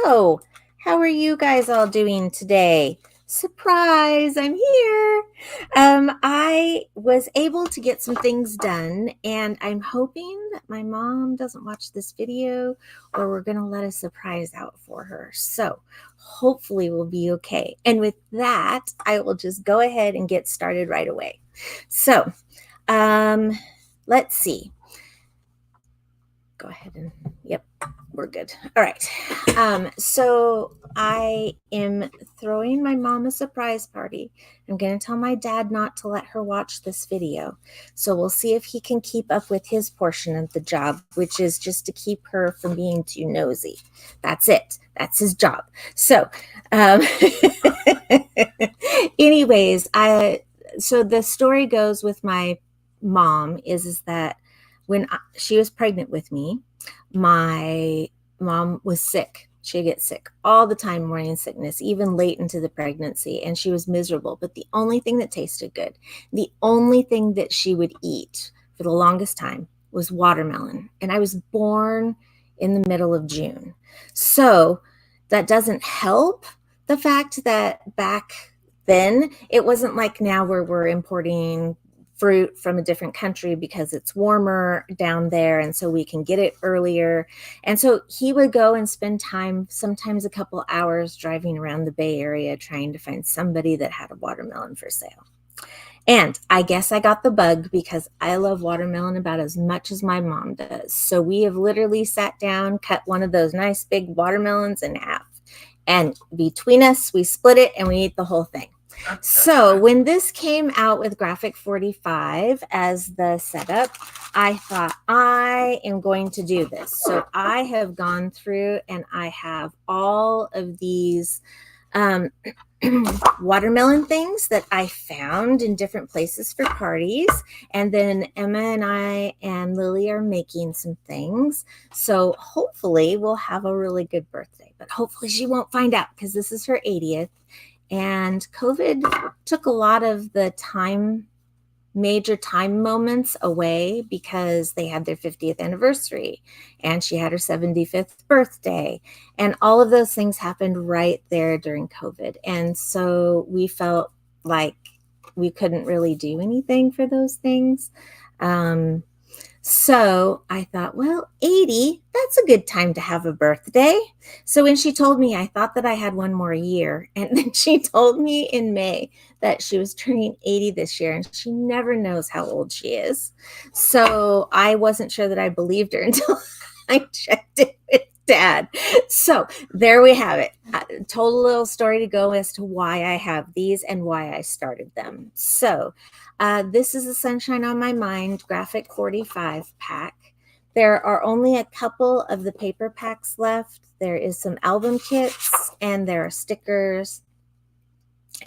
So, how are you guys all doing today? Surprise, I'm here. I was able to get some things done, and I'm hoping that my mom doesn't watch this video or we're going to let a surprise out for her. So, hopefully, we'll be okay. And with that, I will just go ahead and get started right away. So, um, let's see. Go ahead and, yep, we're good. All right. So I am throwing my mom a surprise party. I'm going to tell my dad not to let her watch this video. So we'll see if he can keep up with his portion of the job, which is just to keep her from being too nosy. That's it. That's his job. So, anyways, so the story goes with my mom is that when she was pregnant with me, my mom was sick. She'd get sick all the time, morning sickness, even late into the pregnancy, and she was miserable. But the only thing that tasted good, the only thing that she would eat for the longest time was watermelon. And I was born in the middle of June. So that doesn't help the fact that back then it wasn't like now where we're importing fruit from a different country because it's warmer down there, and so we can get it earlier. And so he would go and spend time, sometimes a couple hours, driving around the Bay Area trying to find somebody that had a watermelon for sale. And I guess I got the bug because I love watermelon about as much as my mom does. So we have literally sat down, cut one of those nice big watermelons in half, and between us we split it and we ate the whole thing. So when this came out with Graphic 45 as the setup, I thought I am going to do this. So I have gone through and I have all of these watermelon things that I found in different places for parties. And then Emma and I and Lily are making some things. So hopefully we'll have a really good birthday, but hopefully she won't find out because this is her 80th. And COVID took a lot of the major time moments away because they had their 50th anniversary and she had her 75th birthday. And all of those things happened right there during COVID. And so we felt like we couldn't really do anything for those things. So I thought, well, 80, that's a good time to have a birthday. So when she told me, I thought that I had one more year. And then she told me in May that she was turning 80 this year, and she never knows how old she is. So I wasn't sure that I believed her until I checked it with Dad. So there we have it. I told a little story to go as to why I have these and why I started them. So this is the Sunshine on My Mind Graphic 45 pack. There are only a couple of the paper packs left. There is some album kits, and there are stickers,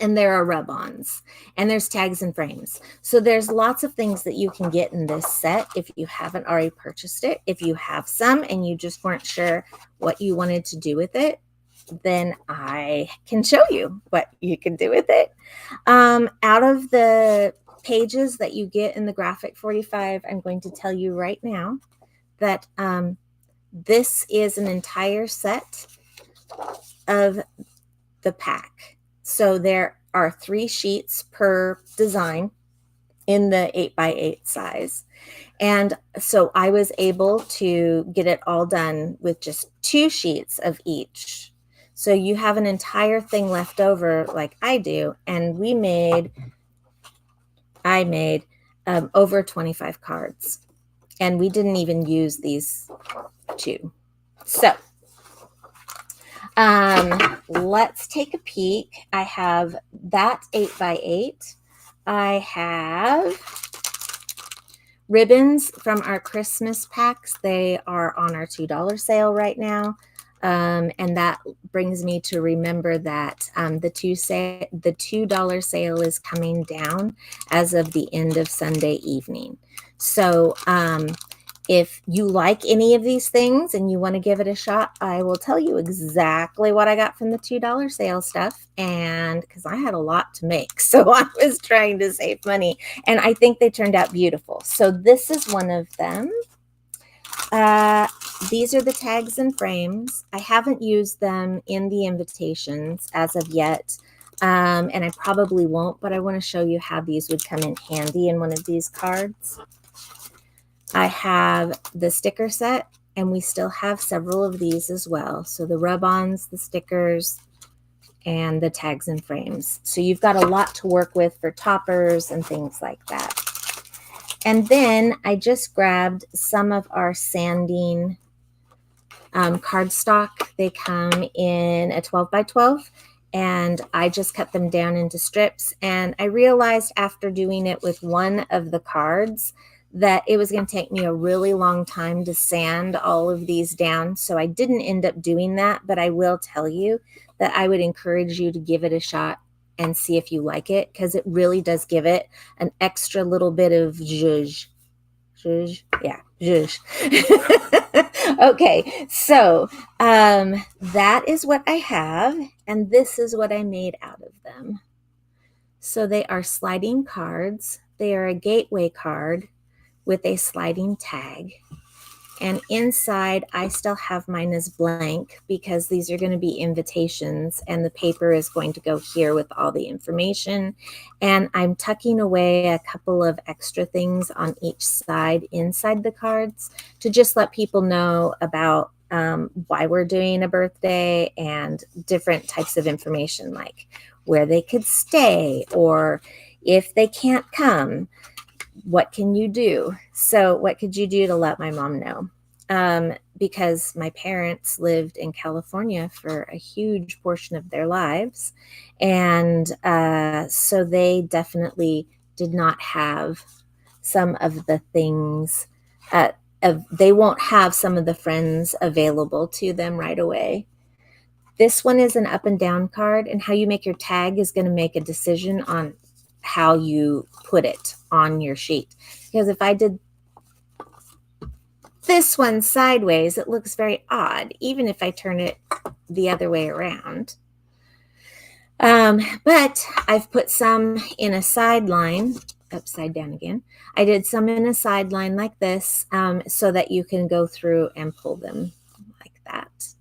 and there are rub-ons, and there's tags and frames. So there's lots of things that you can get in this set if you haven't already purchased it. If you have some and you just weren't sure what you wanted to do with it, then I can show you what you can do with it. Out of the pages that you get in the Graphic 45, I'm going to tell you right now that this is an entire set of the pack. So there are 3 sheets per design in the 8x8 size. And so I was able to get it all done with just 2 sheets of each. So you have an entire thing left over like I do. And I made over 25 cards. And we didn't even use these 2. So let's take a peek. I have that 8x8. I have ribbons from our Christmas packs. They are on our $2 sale right now. And that brings me to remember that the $2 sale is coming down as of the end of Sunday evening. So if you like any of these things and you want to give it a shot, I will tell you exactly what I got from the $2 sale stuff. And because I had a lot to make, so I was trying to save money. And I think they turned out beautiful. So this is one of them. These are the tags and frames. I haven't used them in the invitations as of yet, and I probably won't, but I want to show you how these would come in handy in one of these cards. I have the sticker set, and we still have several of these as well. So the rub-ons, the stickers, and the tags and frames. So you've got a lot to work with for toppers and things like that. And then I just grabbed some of our sanding cardstock. They come in a 12 by 12, and I just cut them down into strips. And I realized after doing it with one of the cards that it was going to take me a really long time to sand all of these down. So I didn't end up doing that, but I will tell you that I would encourage you to give it a shot and see if you like it, because it really does give it an extra little bit of zhuzh. Zhuzh? Yeah, zhuzh. Okay, so that is what I have, and this is what I made out of them. So they are sliding cards. They are a gateway card with a sliding tag. And inside, I still have mine as blank because these are going to be invitations, and the paper is going to go here with all the information. And I'm tucking away a couple of extra things on each side inside the cards to just let people know about why we're doing a birthday and different types of information, like where they could stay, or if they can't come, what can you do? So what could you do to let my mom know? Because my parents lived in California for a huge portion of their lives. And so they definitely did not have some of the things, they won't have some of the friends available to them right away. This one is an up and down card, and how you make your tag is going to make a decision on how you put it on your sheet. Because if I did this one sideways, it looks very odd, even if I turn it the other way around. But I've put some in a side line, upside down again. I did some in a side line like this, so that you can go through and pull them like that.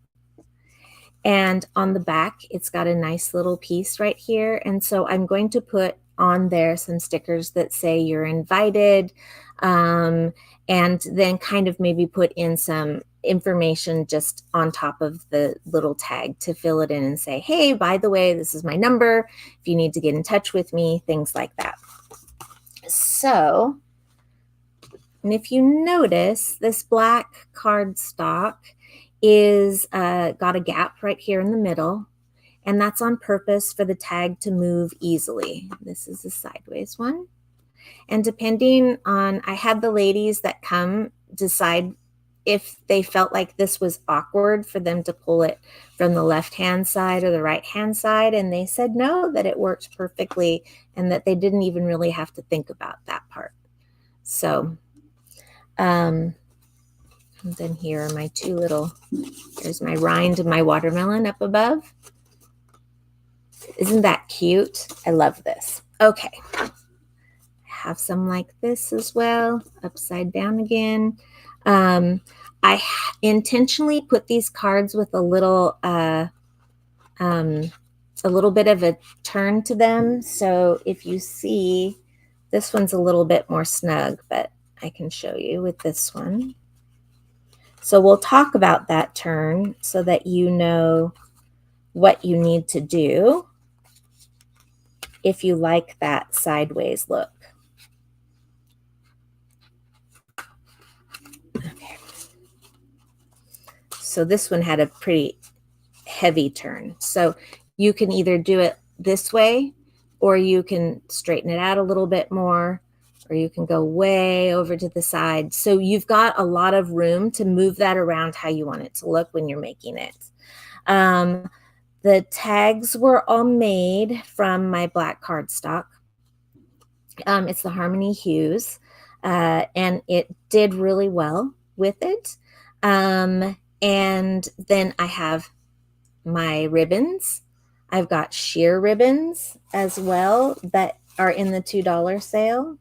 And on the back, it's got a nice little piece right here. And so I'm going to put on there some stickers that say you're invited, and then kind of maybe put in some information just on top of the little tag to fill it in and say, hey, by the way, this is my number if you need to get in touch with me, things like that. So, and if you notice, this black cardstock is got a gap right here in the middle, and that's on purpose for the tag to move easily. This is the sideways one. And depending on, I had the ladies that come decide if they felt like this was awkward for them to pull it from the left-hand side or the right-hand side, and they said no, that it worked perfectly and that they didn't even really have to think about that part. So, and then here are my two little, there's my rind and my watermelon up above. Isn't that cute? I love this. Okay. I have some like this as well, upside down again. I intentionally put these cards with a little bit of a turn to them. So if you see, this one's a little bit more snug, but I can show you with this one. So we'll talk about that turn so that you know what you need to do if you like that sideways look. Okay. So this one had a pretty heavy turn. So you can either do it this way, or you can straighten it out a little bit more, or you can go way over to the side. So you've got a lot of room to move that around how you want it to look when you're making it. The tags were all made from my black cardstock. It's the Harmony Hues, and it did really well with it. And then I have my ribbons. I've got sheer ribbons as well that are in the $2 sale.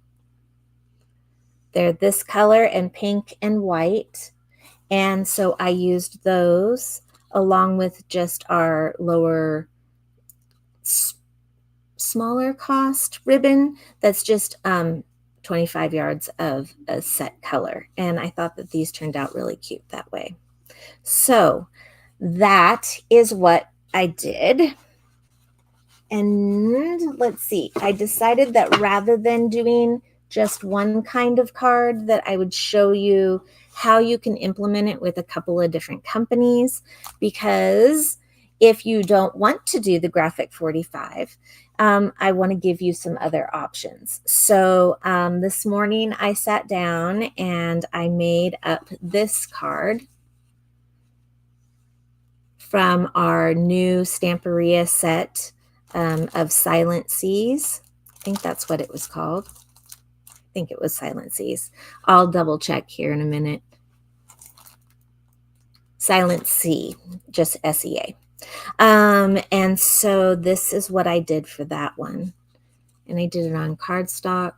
They're this color and pink and white. And so I used those along with just our lower, smaller cost ribbon that's just 25 yards of a set color. And I thought that these turned out really cute that way. So that is what I did. And let's see, I decided that rather than doing just one kind of card, that I would show you how you can implement it with a couple of different companies, because if you don't want to do the graphic 45, I want to give you some other options. So this morning I sat down and I made up this card from our new Stamperia set of Silent Seas. I think that's what it was called. I think it was Silent Seas. I'll double check here in a minute. Silent Sea, just SEA. And so this is what I did for that one. And I did it on cardstock.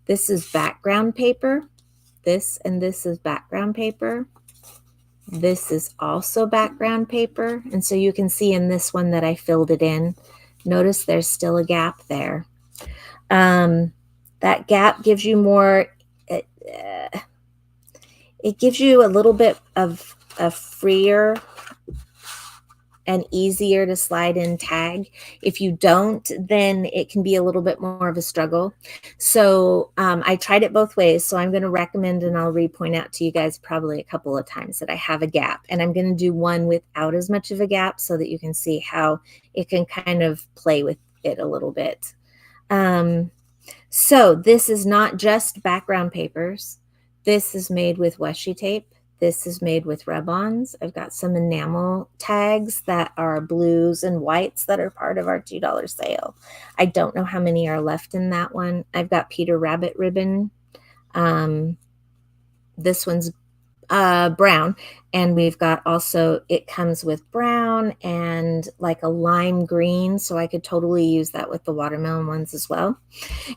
This is background paper. This and this is background paper. This is also background paper. And so you can see in this one that I filled it in. Notice there's still a gap there. That gap gives you more, it gives you a little bit of a freer and easier to slide in tag. If you don't, then it can be a little bit more of a struggle. So I tried it both ways. So I'm going to recommend, and I'll re-point out to you guys probably a couple of times, that I have a gap. And I'm going to do one without as much of a gap so that you can see how it can kind of play with it a little bit. So this is not just background papers. This is made with washi tape. This is made with rub-ons. I've got some enamel tags that are blues and whites that are part of our $2 sale. I don't know how many are left in that one. I've got Peter Rabbit ribbon. This one's brown, and we've got also, it comes with brown and like a lime green, so I could totally use that with the watermelon ones as well.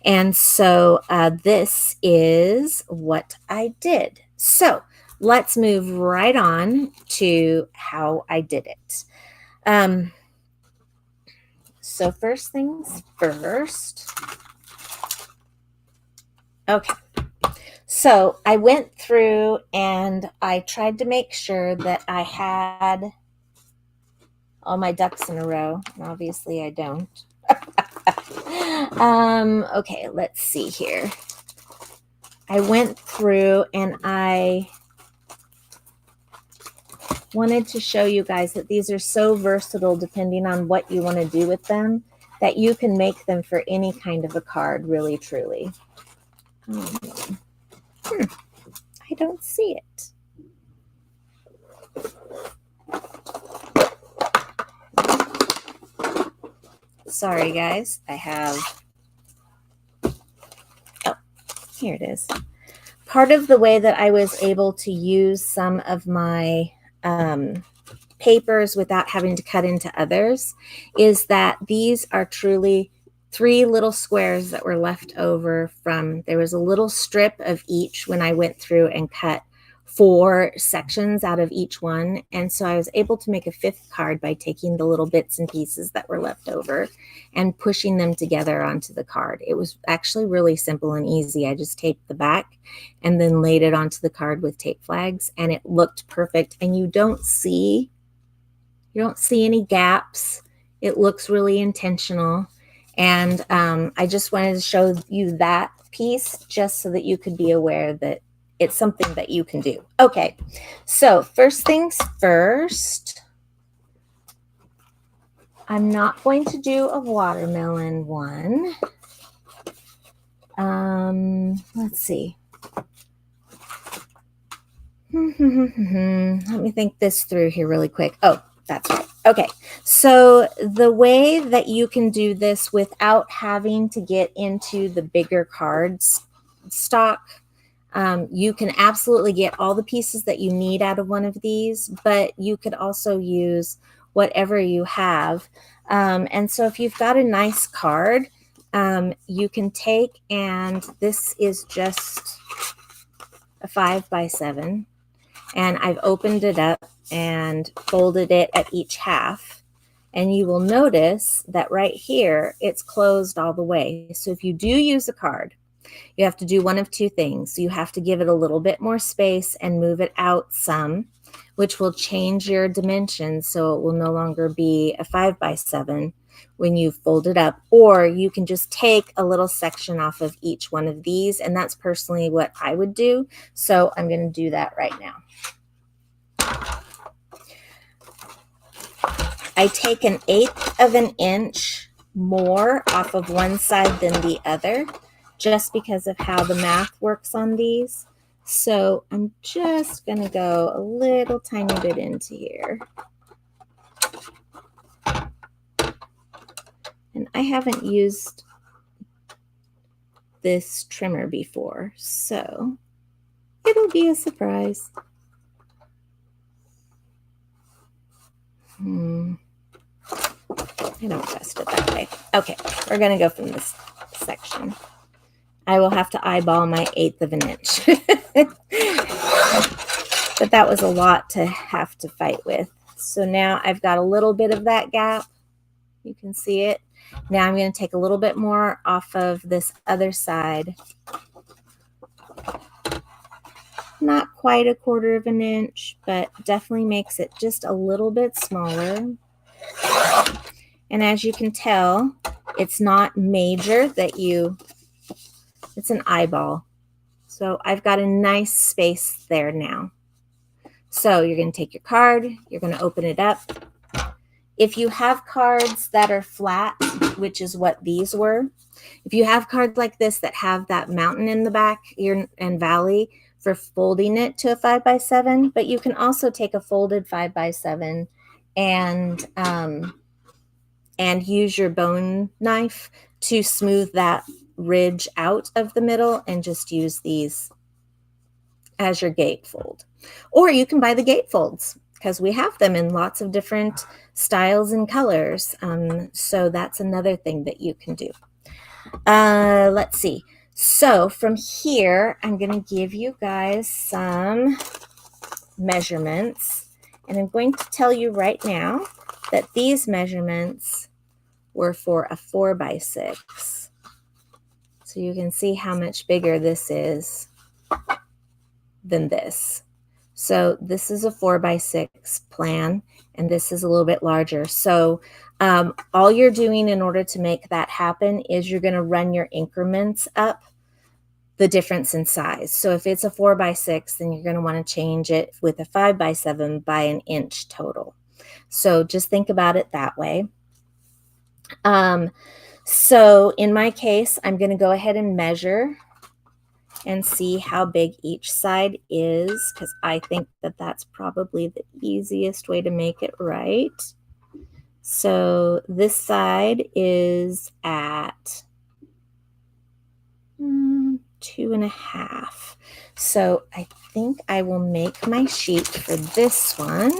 And so this is what I did. So let's move right on to how I did it. So first things first. Okay. So I went through and I tried to make sure that I had all my ducks in a row. And obviously I don't. Okay, let's see here. I went through and I wanted to show you guys that these are so versatile depending on what you want to do with them, that you can make them for any kind of a card, really, truly. I don't see it. Sorry, guys. I have... Oh, here it is. Part of the way that I was able to use some of my papers without having to cut into others is that these are truly 3 little squares that were left over from, there was a little strip of each when I went through and cut 4 sections out of each one. And so I was able to make a 5th card by taking the little bits and pieces that were left over and pushing them together onto the card. It was actually really simple and easy. I just taped the back and then laid it onto the card with tape flags, and it looked perfect. And you don't see any gaps. It looks really intentional. And I just wanted to show you that piece just so that you could be aware that it's something that you can do. Okay, so first things first, I'm not going to do a watermelon one. Let's see. Let me think this through here really quick. Oh, that's right. Okay, so the way that you can do this without having to get into the bigger cards stock, you can absolutely get all the pieces that you need out of one of these, but you could also use whatever you have. And so if you've got a nice card, you can take, and this is just a 5 by 7. And I've opened it up and folded it at each half. And you will notice that right here, it's closed all the way. So if you do use a card, you have to do one of two things. You have to give it a little bit more space and move it out some, which will change your dimensions so it will no longer be a 5x7 when you fold it up. Or you can just take a little section off of each one of these, and that's personally what I would do. So I'm going to do that right now. I take 1/8 of an inch more off of one side than the other, just because of how the math works on these. So I'm just going to go a little tiny bit into here. And I haven't used this trimmer before, so it'll be a surprise. I don't trust it that way. Okay, we're going to go from this section. I will have to eyeball my 1/8 of an inch. But that was a lot to have to fight with. So now I've got a little bit of that gap. You can see it. Now I'm going to take a little bit more off of this other side. Not quite 1/4 of an inch, but definitely makes it just a little bit smaller. And as you can tell, it's not major that it's an eyeball. So I've got a nice space there now. So you're going to take your card, you're going to open it up. If you have cards that are flat, which is what these were, if you have cards like this that have that mountain in the back and valley for folding it to a 5x7, but you can also take a folded 5x7 and use your bone knife to smooth that ridge out of the middle and just use these as your gatefold. Or you can buy the gatefolds because we have them in lots of different styles and colors. So that's another thing that you can do. Let's see. So from here, I'm going to give you guys some measurements. And I'm going to tell you right now that these measurements were for a 4x6. So you can see how much bigger this is than this. So this is a 4x6 plan, and this is a little bit larger. So all you're doing in order to make that happen is you're going to run your increments up the difference in size. So if it's a 4x6, then you're going to want to change it with a 5x7 by 1 inch total. So just think about it that way. So in my case, I'm going to go ahead and measure and see how big each side is, because I think that that's probably the easiest way to make it right. So this side is at 2.5. So I think I will make my sheet for this one.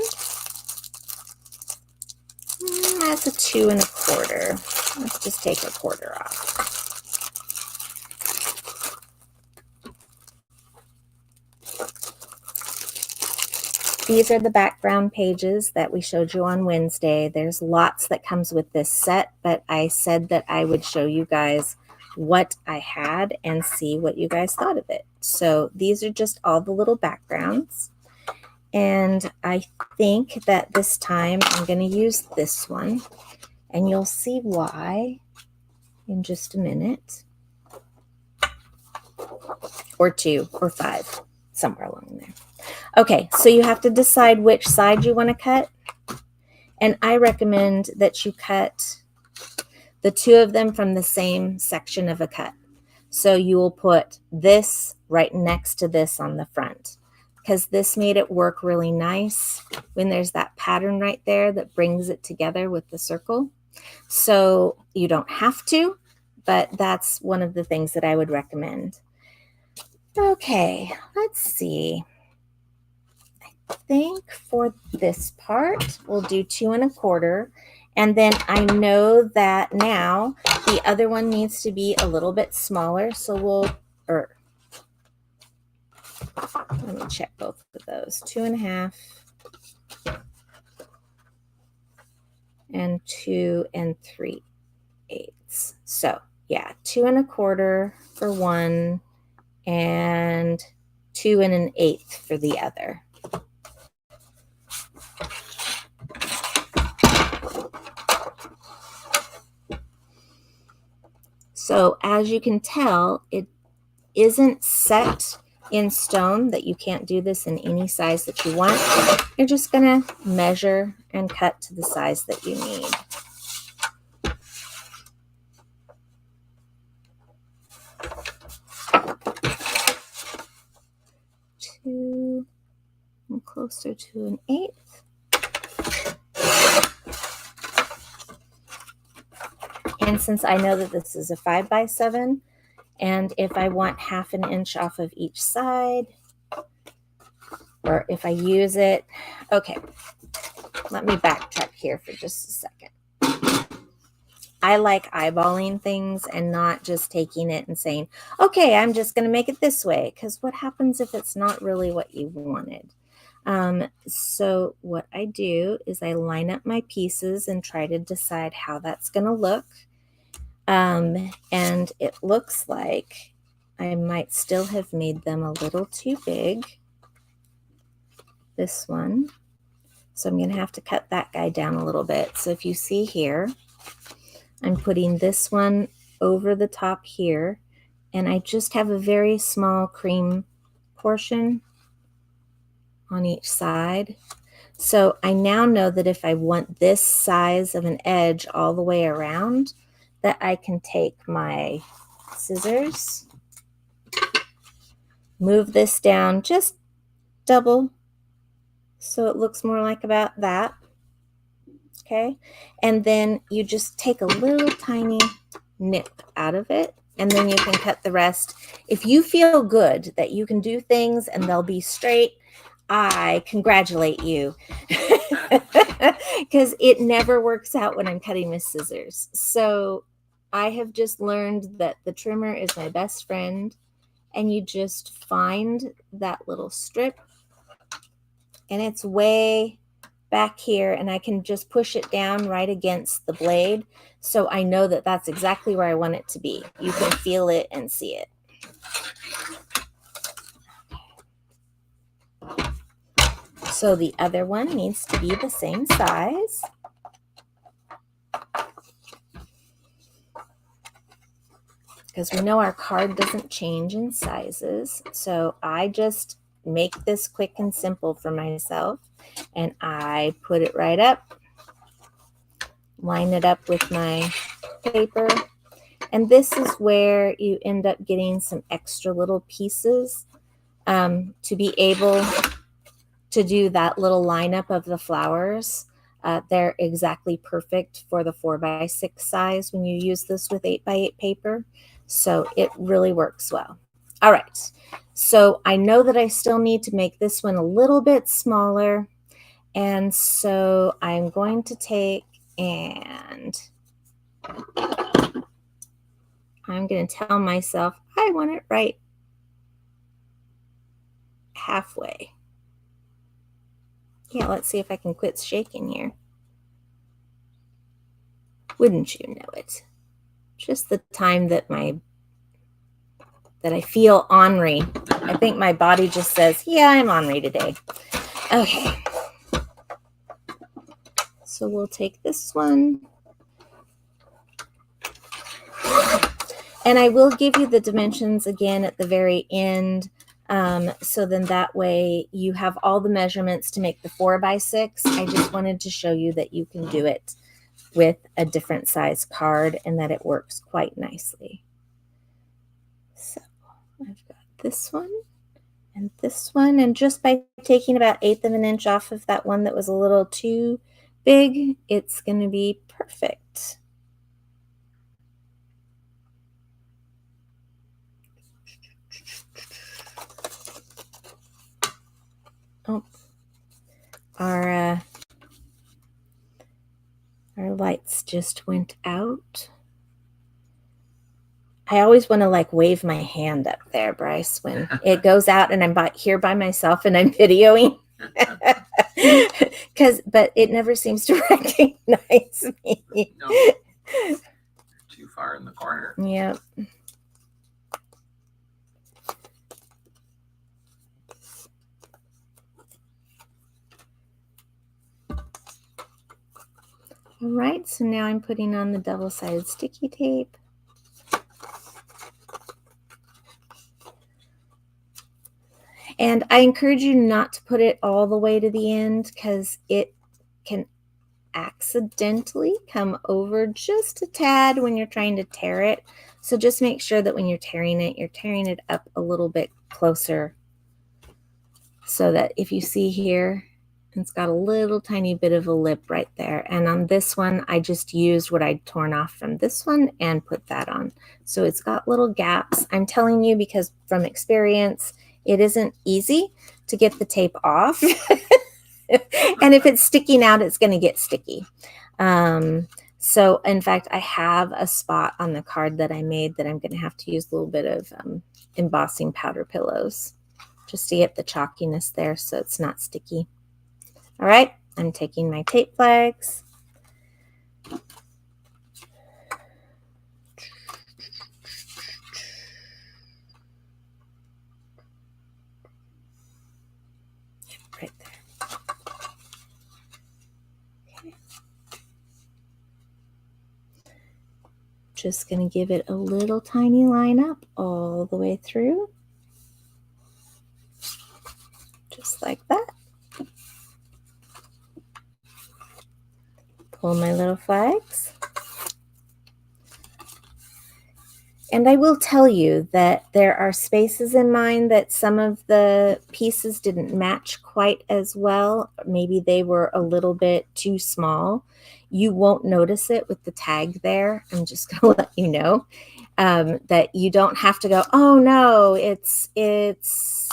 That's a 2.25. Let's just take 1/4 off. These are the background pages that we showed you on Wednesday. There's lots that comes with this set, but I said that I would show you guys what I had and see what you guys thought of it. So these are just all the little backgrounds. And I think that this time I'm going to use this one, and you'll see why in just a minute. Or 2 or 5, somewhere along there. Okay, so you have to decide which side you want to cut. And I recommend that you cut the 2 of them from the same section of a cut. So you will put this right next to this on the front, because this made it work really nice when there's that pattern right there that brings it together with the circle. So you don't have to, but that's one of the things that I would recommend. Okay, let's see. I think for this part, we'll do 2.25. And then I know that now the other one needs to be a little bit smaller. So Let me check both of those. 2.5 and 2 3/8. So yeah, 2 1/4 for one and 2 1/8 for the other. So as you can tell, it isn't set in stone that you can't do this in any size that you want. You're just going to measure and cut to the size that you need. Two and closer to 1/8. And since I know that this is a 5x7, and if I want 1/2 inch off of each side, or if I use it, okay, let me backtrack here for just a second. I like eyeballing things and not just taking it and saying, okay, I'm just going to make it this way, because what happens if it's not really what you wanted? So what I do is I line up my pieces and try to decide how that's going to look. And it looks like I might still have made them a little too big. This one. So I'm going to have to cut that guy down a little bit. So if you see here, I'm putting this one over the top here, and I just have a very small cream portion on each side. So I now know that if I want this size of an edge all the way around, that I can take my scissors, move this down just double so it looks more like about that. Okay, and then you just take a little tiny nip out of it, and then you can cut the rest. If you feel good that you can do things and they'll be straight, I congratulate you, because it never works out when I'm cutting with scissors. So I have just learned that the trimmer is my best friend, and you just find that little strip, and it's way back here, and I can just push it down right against the blade, so I know that that's exactly where I want it to be. You can feel it and see it. So the other one needs to be the same size. Because we know our card doesn't change in sizes. So I just make this quick and simple for myself. And I put it right up, line it up with my paper. And this is where you end up getting some extra little pieces to be able to do that little lineup of the flowers. They're exactly perfect for the 4x6 size when you use this with 8x8 paper. So it really works well. All right. So I know that I still need to make this one a little bit smaller. And so I'm going to take and I'm going to tell myself I want it right halfway. Yeah, let's see if I can quit shaking here. Wouldn't you know it? Just the time that I feel ornery. I think my body just says, yeah, I'm ornery today. Okay. So we'll take this one. And I will give you the dimensions again at the very end. So then that way you have all the measurements to make the 4x6. I just wanted to show you that you can do it with a different size card and that it works quite nicely. So I've got this one and this one, and just by taking about 1/8 of an inch off of that one that was a little too big, it's going to be perfect. Oh, our lights just went out. I always want to like wave my hand up there, Bryce, when it goes out and I'm here by myself and I'm videoing. But it never seems to recognize me. No, you're too far in the corner. Yep. All right, so now I'm putting on the double-sided sticky tape. And I encourage you not to put it all the way to the end because it can accidentally come over just a tad when you're trying to tear it. So just make sure that when you're tearing it up a little bit closer so that if you see here, it's got a little tiny bit of a lip right there. And on this one, I just used what I'd torn off from this one and put that on. So it's got little gaps. I'm telling you because from experience, it isn't easy to get the tape off. And if it's sticking out, it's going to get sticky. So in fact, I have a spot on the card that I made that I'm going to have to use a little bit of embossing powder pillows just to get the chalkiness there so it's not sticky. All right, I'm taking my tape flags. Right there. Okay. Just going to give it a little tiny line up all the way through. Just like that. Pull my little flags. And I will tell you that there are spaces in mine that some of the pieces didn't match quite as well. Maybe they were a little bit too small. You won't notice it with the tag there. I'm just going to let you know that you don't have to go, oh no, it's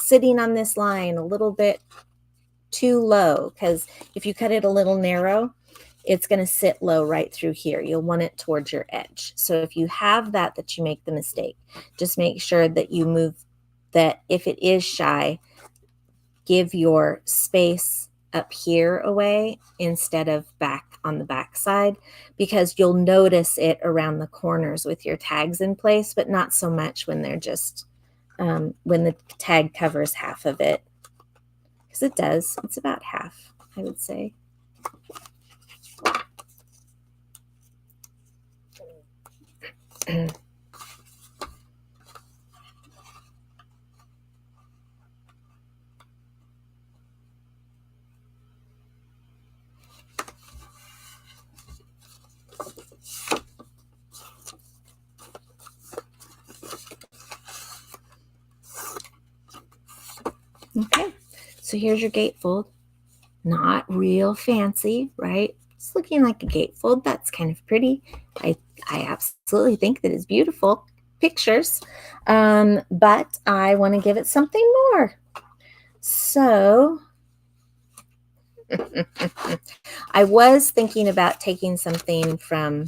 sitting on this line a little bit too low, because if you cut it a little narrow, it's going to sit low right through here. You'll want it towards your edge. So if you have that you make the mistake, just make sure that you move that. If it is shy, give your space up here away instead of back on the back side, because you'll notice it around the corners with your tags in place, but not so much when they're just when the tag covers half of it, because it does. It's about half, I would say. Okay, so here's your gatefold. Not real fancy, right? It's looking like a gatefold. That's kind of pretty. I absolutely think that it's beautiful pictures, but I want to give it something more. So I was thinking about taking something from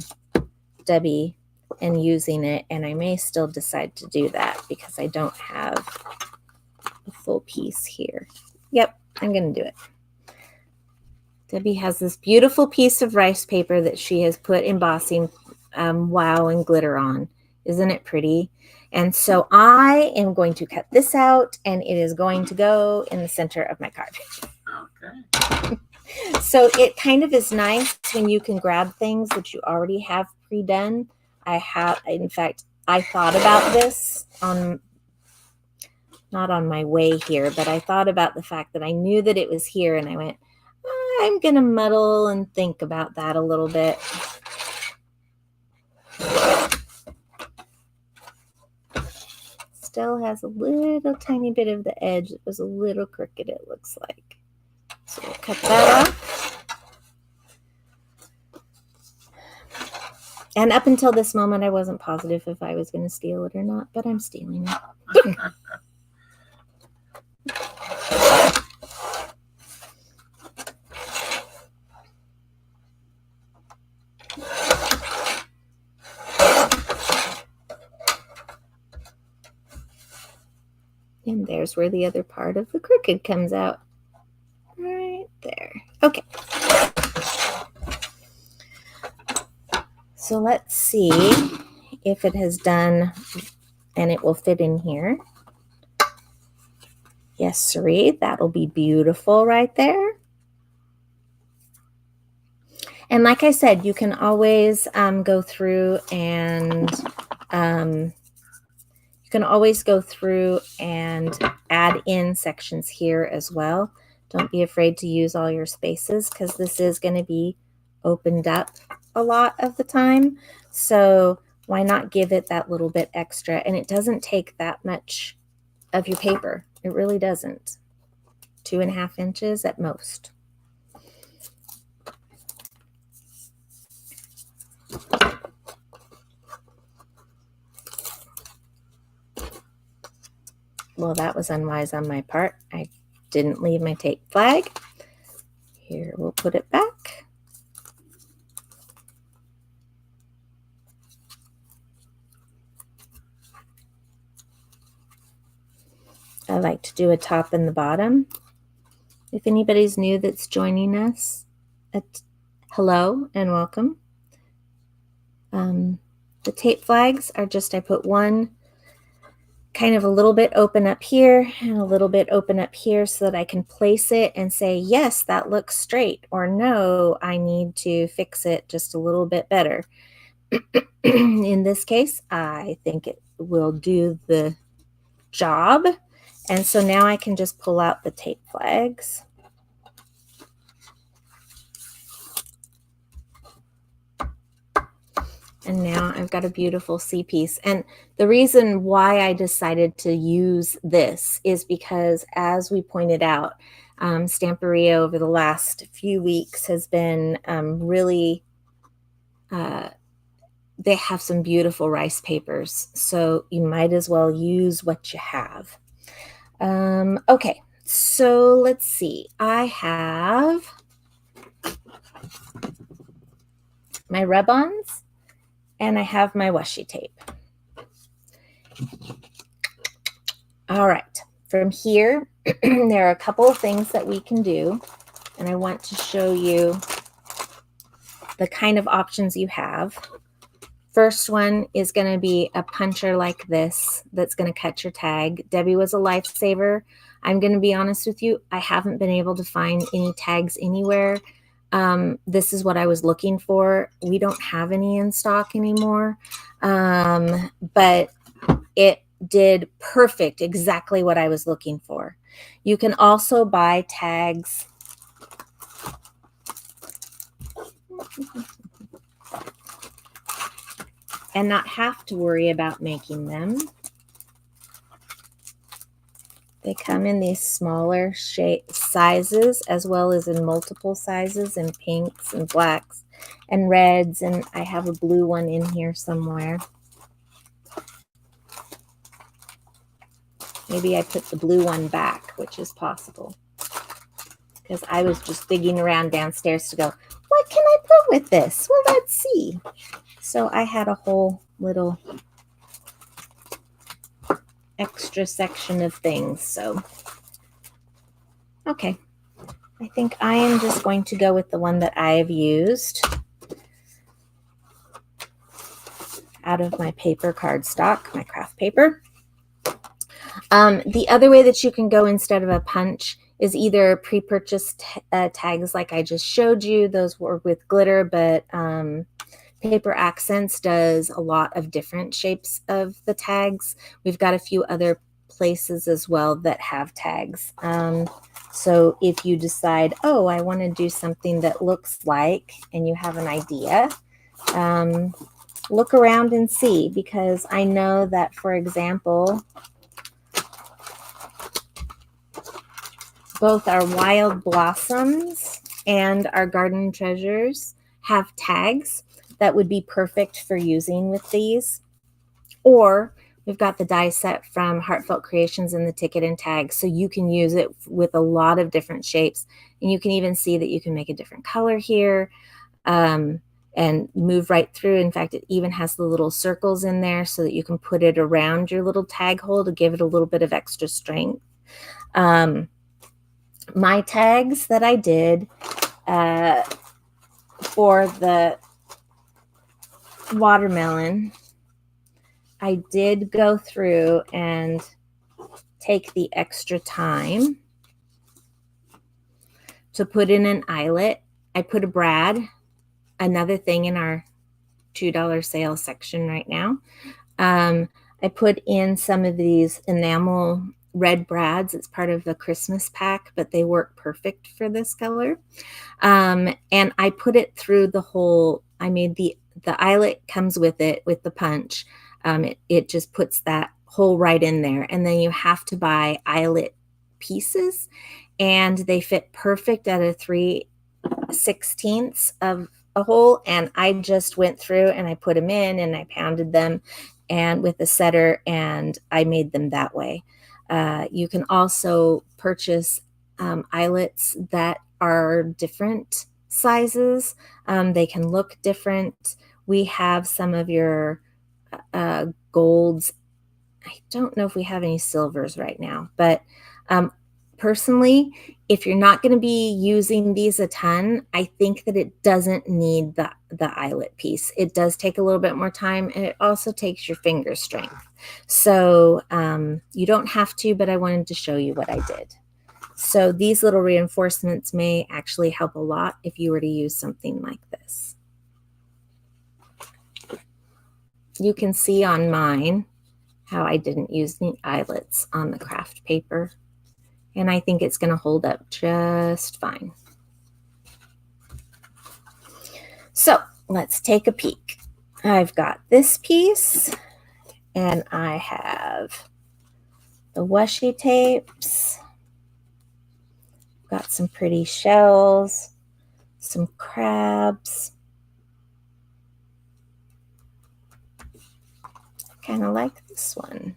Debbie and using it, and I may still decide to do that because I don't have a full piece here. Yep, I'm going to do it. Debbie has this beautiful piece of rice paper that she has put embossing wow and glitter on. Isn't it pretty? And so I am going to cut this out, and it is going to go in the center of my card. Okay. So it kind of is nice when you can grab things that you already have pre-done. In fact, I thought about this not on my way here, but I thought about the fact that I knew that it was here, and I went, I'm going to muddle and think about that a little bit. Still has a little tiny bit of the edge that was a little crooked, it looks like. So we'll cut that off. And up until this moment, I wasn't positive if I was going to steal it or not, but I'm stealing it. And there's where the other part of the crooked comes out. Right there. Okay. So let's see if it has done, and it will fit in here. Yes, siree, that'll be beautiful right there. And like I said, you can always go through and add in sections here as well. Don't be afraid to use all your spaces because this is going to be opened up a lot of the time. So why not give it that little bit extra? And it doesn't take that much of your paper. It really doesn't. 2.5 inches at most. Well, that was unwise on my part. I didn't leave my tape flag. Here, we'll put it back. I like to do a top and the bottom. If anybody's new that's joining us, hello and welcome. The tape flags are just, I put one kind of a little bit open up here and a little bit open up here so that I can place it and say, yes, that looks straight, or no, I need to fix it just a little bit better. In this case, I think it will do the job. And so now I can just pull out the tape flags. And now I've got a beautiful C piece. And the reason why I decided to use this is because, as we pointed out, Stamperia over the last few weeks has been really, they have some beautiful rice papers. So you might as well use what you have. Okay, so let's see. I have my rub-ons and I have my washi tape. All right, from here, there are a couple of things that we can do, and I want to show you the kind of options you have. First one is going to be a puncher like this that's going to cut your tag. Debbie was a lifesaver. I'm going to be honest with you, I haven't been able to find any tags anywhere. This is what I was looking for. We don't have any in stock anymore, but it did perfect, exactly what I was looking for. You can also buy tags and not have to worry about making them. They come in these smaller sizes as well as in multiple sizes, in pinks and blacks and reds, and I have a blue one in here somewhere. Maybe I put the blue one back, which is possible, because I was just digging around downstairs to go, what can I put with this? Well, let's see. So I had a whole little extra section of things. So, okay. I think I am just going to go with the one that I have used out of my paper cardstock, my craft paper. The other way that you can go instead of a punch is either pre-purchased tags like I just showed you. Those were with glitter, but Paper Accents does a lot of different shapes of the tags. We've got a few other places as well that have tags. So if you decide, oh, I want to do something that looks like, and you have an idea, look around and see, because I know that, for example, both our Wild Blossoms and our Garden Treasures have tags that would be perfect for using with these. Or we've got the die set from Heartfelt Creations and the ticket and tag, so you can use it with a lot of different shapes, and you can even see that you can make a different color here. and move right through. In fact, it even has the little circles in there so that you can put it around your little tag hole to give it a little bit of extra strength. My tags that I did for the watermelon, I did go through and take the extra time to put in an eyelet. I put a brad, another thing in our $2 sale section right now. I put in some of these enamel red brads. It's part of the Christmas pack, but they work perfect for this color. And I put it through the hole. I made the eyelet comes with it, with the punch. It just puts that hole right in there. And then you have to buy eyelet pieces, and they fit perfect at a 3/16 of a hole. And I just went through and I put them in and I pounded them and with a setter, and I made them that way. You can also purchase eyelets that are different sizes. They can look different. We have some of your golds. I don't know if we have any silvers right now, but personally, if you're not going to be using these a ton, I think that it doesn't need the eyelet piece. It does take a little bit more time, and it also takes your finger strength. So you don't have to, but I wanted to show you what I did. So these little reinforcements may actually help a lot if you were to use something like this. You can see on mine how I didn't use the eyelets on the craft paper, and I think it's going to hold up just fine. So let's take a peek. I've got this piece, and I have the washi tapes. Got some pretty shells, some crabs. Kind of like this one.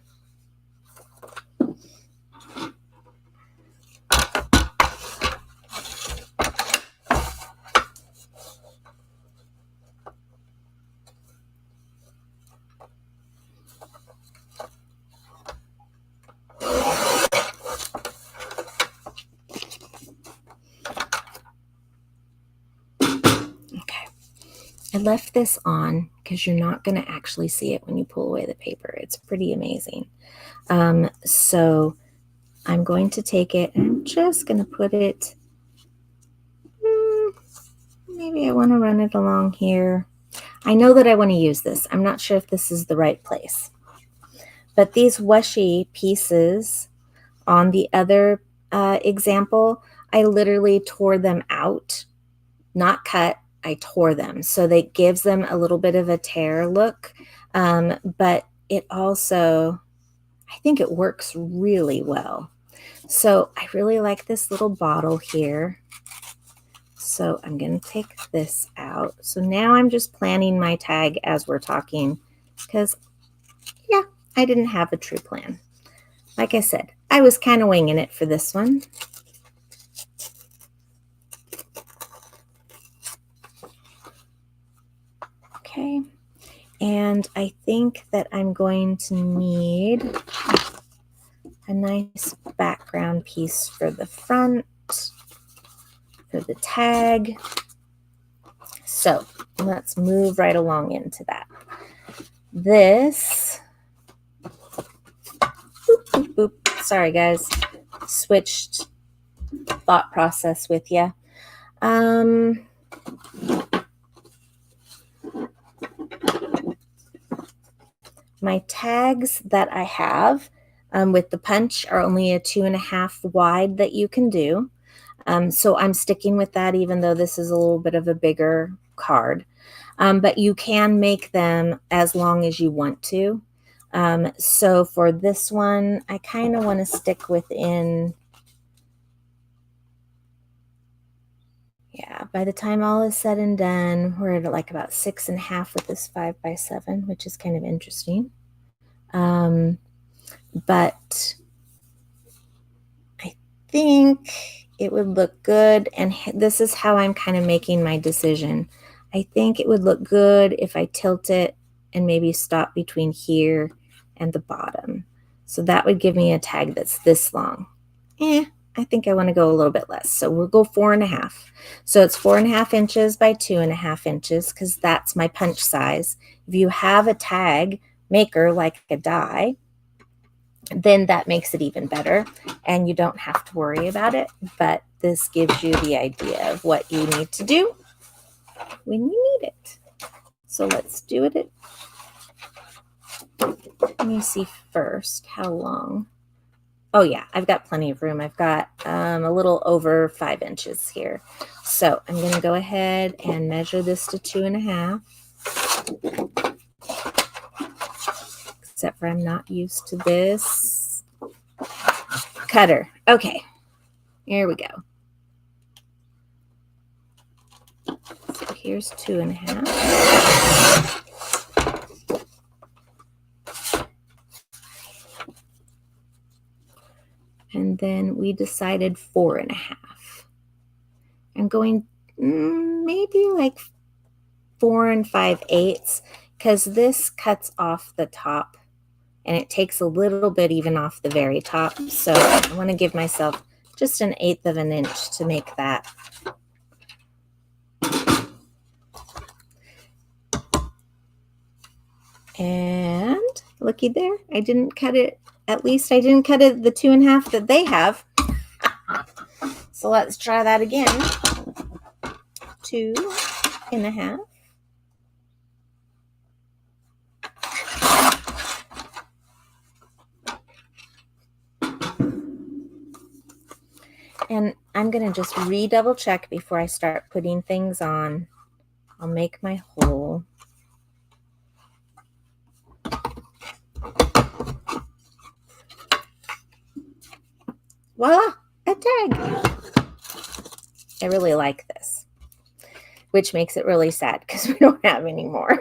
I left this on because you're not going to actually see it when you pull away the paper. It's pretty amazing. So I'm going to take it and I'm just going to put it, maybe I want to run it along here. I know that I want to use this. I'm not sure if this is the right place. But these washi pieces on the other example, I literally tore them out, not cut. I tore them. So that gives them a little bit of a tear look. But it also, I think it works really well. So I really like this little bottle here. So I'm going to take this out. So now I'm just planning my tag as we're talking because, yeah, I didn't have a true plan. Like I said, I was kind of winging it for this one. Okay, and I think that I'm going to need a nice background piece for the front, for the tag. So let's move right along into that. This, sorry guys, switched thought process with you. My tags that I have with the punch are only a 2.5 wide that you can do. So I'm sticking with that, even though this is a little bit of a bigger card. But you can make them as long as you want to. So for this one, I kind of want to stick within, yeah, by the time all is said and done, we're at like about 6.5 with this 5x7, which is kind of interesting. But I think it would look good, and this is how I'm kind of making my decision. I think it would look good if I tilt it and maybe stop between here and the bottom. So that would give me a tag that's this long. I think I want to go a little bit less. So we'll go 4.5. So it's 4.5 inches by 2.5 inches because that's my punch size. If you have a tag maker like a die, then that makes it even better and you don't have to worry about it. But this gives you the idea of what you need to do when you need it. So let's do it. Let me see first how long. Oh yeah, I've got plenty of room. I've got a little over 5 inches here. So I'm going to go ahead and measure this to 2.5. Except for I'm not used to this cutter. Okay, here we go. So here's 2.5. And then we decided 4.5. I'm going maybe like 4 5/8 because this cuts off the top and it takes a little bit even off the very top. So I want to give myself just 1/8 of an inch to make that. And looky there, I didn't cut it. At least I didn't cut it the 2.5 that they have. So let's try that again. 2.5. And I'm going to just redouble check before I start putting things on. I'll make my hole. Voila, a tag. I really like this, which makes it really sad because we don't have any more.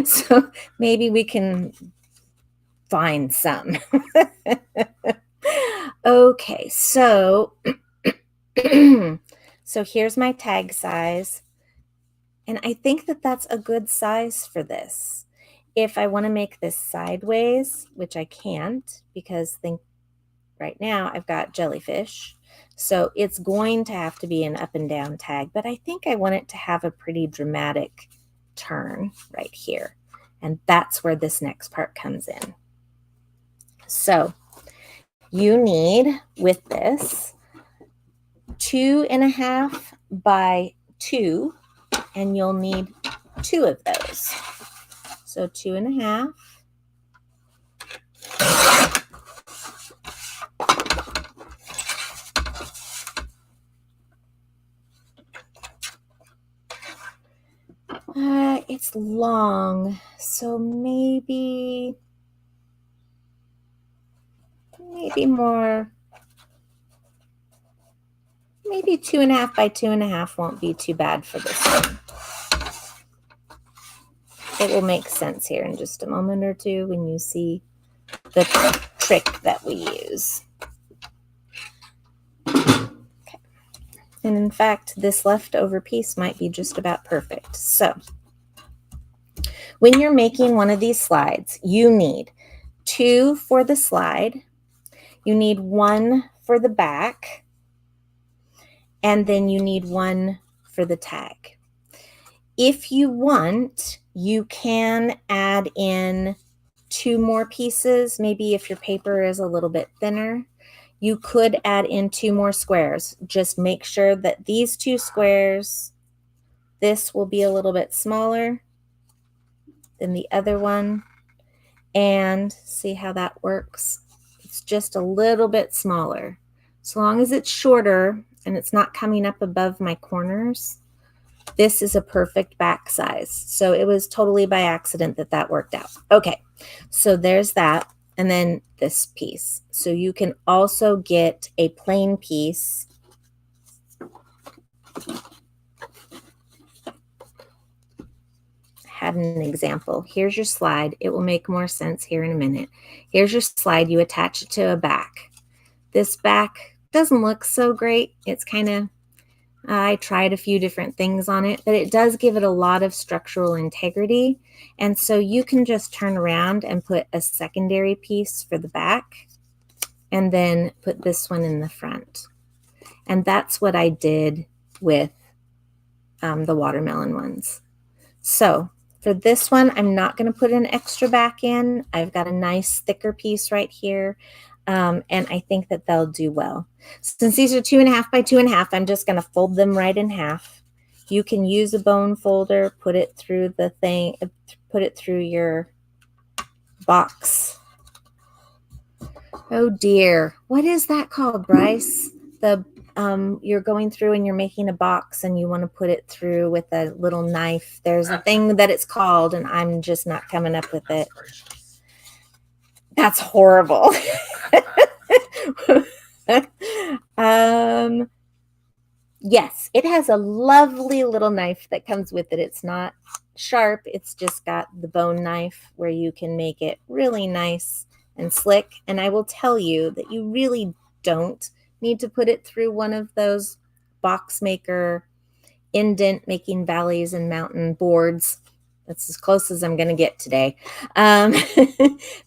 So maybe we can find some. Okay, so so here's my tag size. And I think that that's a good size for this. If I want to make this sideways, which I can't because right now I've got jellyfish. So it's going to have to be an up and down tag, but I think I want it to have a pretty dramatic turn right here. And that's where this next part comes in. So you need, with this, 2.5 by 2, and you'll need 2 of those. So 2.5. It's long, so maybe more. Maybe 2.5 by 2.5 won't be too bad for this one. It will make sense here in just a moment or two when you see the trick that we use. Okay. And in fact, this leftover piece might be just about perfect. So when you're making one of these slides, you need 2 for the slide, you need 1 for the back, and then you need 1 for the tag. If you want, you can add in 2 more pieces. Maybe if your paper is a little bit thinner, you could add in 2 more squares. Just make sure that these 2 squares, this will be a little bit smaller than the other one. And see how that works? It's just a little bit smaller. As long as it's shorter and it's not coming up above my corners, this is a perfect back size. So it was totally by accident that that worked out. Okay, so there's that. And then this piece. So you can also get a plain piece. Had an example. Here's your slide. It will make more sense here in a minute. Here's your slide. You attach it to a back. This back doesn't look so great. It's kind of, I tried a few different things on it, but it does give it a lot of structural integrity. And so you can just turn around and put a secondary piece for the back and then put this one in the front. And that's what I did with the watermelon ones. So for this one, I'm not going to put an extra back in. I've got a nice thicker piece right here. And I think that they'll do well. Since these are 2.5 by 2.5, I'm just going to fold them right in half. You can use a bone folder, put it through the thing, put it through your box. Oh dear, what is that called, Bryce? The you're going through and you're making a box and you want to put it through with a little knife. There's a thing that it's called, and I'm just not coming up with it. That's horrible. Yes, it has a lovely little knife that comes with it. It's not sharp. It's just got the bone knife where you can make it really nice and slick. And I will tell you that you really don't need to put it through one of those box maker indent making valleys and mountain boards. That's as close as I'm going to get today,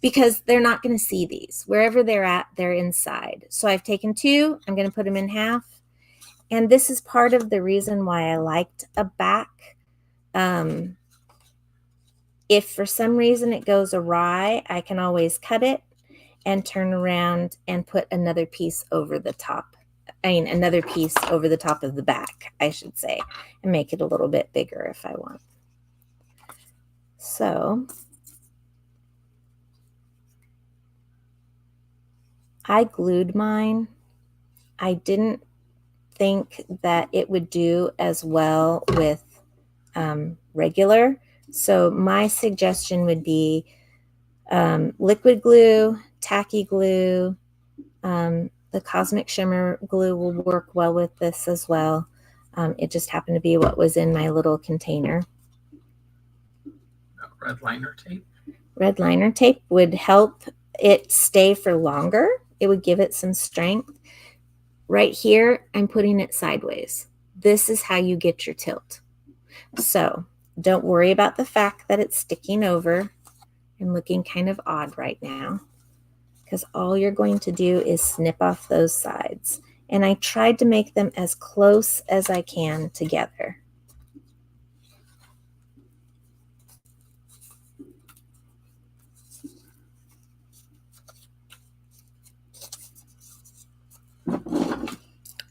because they're not going to see these. Wherever they're at, they're inside. So I've taken two. I'm going to put them in half. And this is part of the reason why I liked a back. If for some reason it goes awry, I can always cut it and turn around and put another piece over the top. Another piece over the top of the back, I should say, and make it a little bit bigger if I want. So I glued mine. I didn't think that it would do as well with regular. So my suggestion would be liquid glue, tacky glue. The Cosmic Shimmer glue will work well with this as well. It just happened to be what was in my little container. Red liner tape? Red liner tape would help it stay for longer. It would give it some strength. Right here, I'm putting it sideways. This is how you get your tilt. So don't worry about the fact that it's sticking over and looking kind of odd right now, because all you're going to do is snip off those sides. And I tried to make them as close as I can together.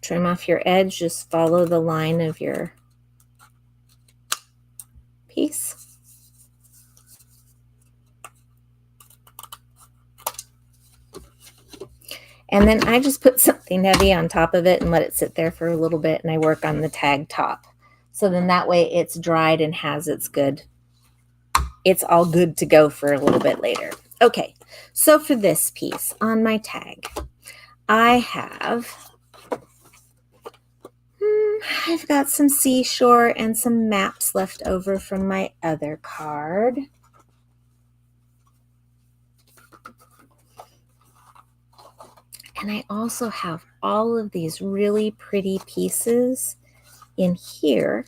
Trim off your edge, just follow the line of your piece. And then I just put something heavy on top of it and let it sit there for a little bit, and I work on the tag top. So then that way it's dried and has its good, it's all good to go for a little bit later. Okay, so for this piece on my tag, I've got some seashore and some maps left over from my other card. And I also have all of these really pretty pieces in here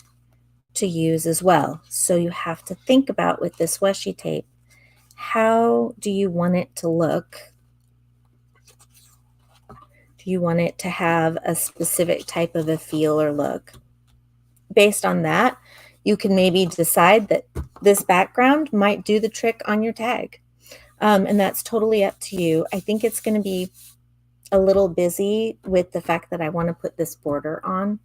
to use as well. So you have to think about, with this washi tape, how do you want it to look? Do you want it to have a specific type of a feel or look? Based on that, you can maybe decide that this background might do the trick on your tag. And that's totally up to you. I think it's going to be a little busy with the fact that I want to put this border on.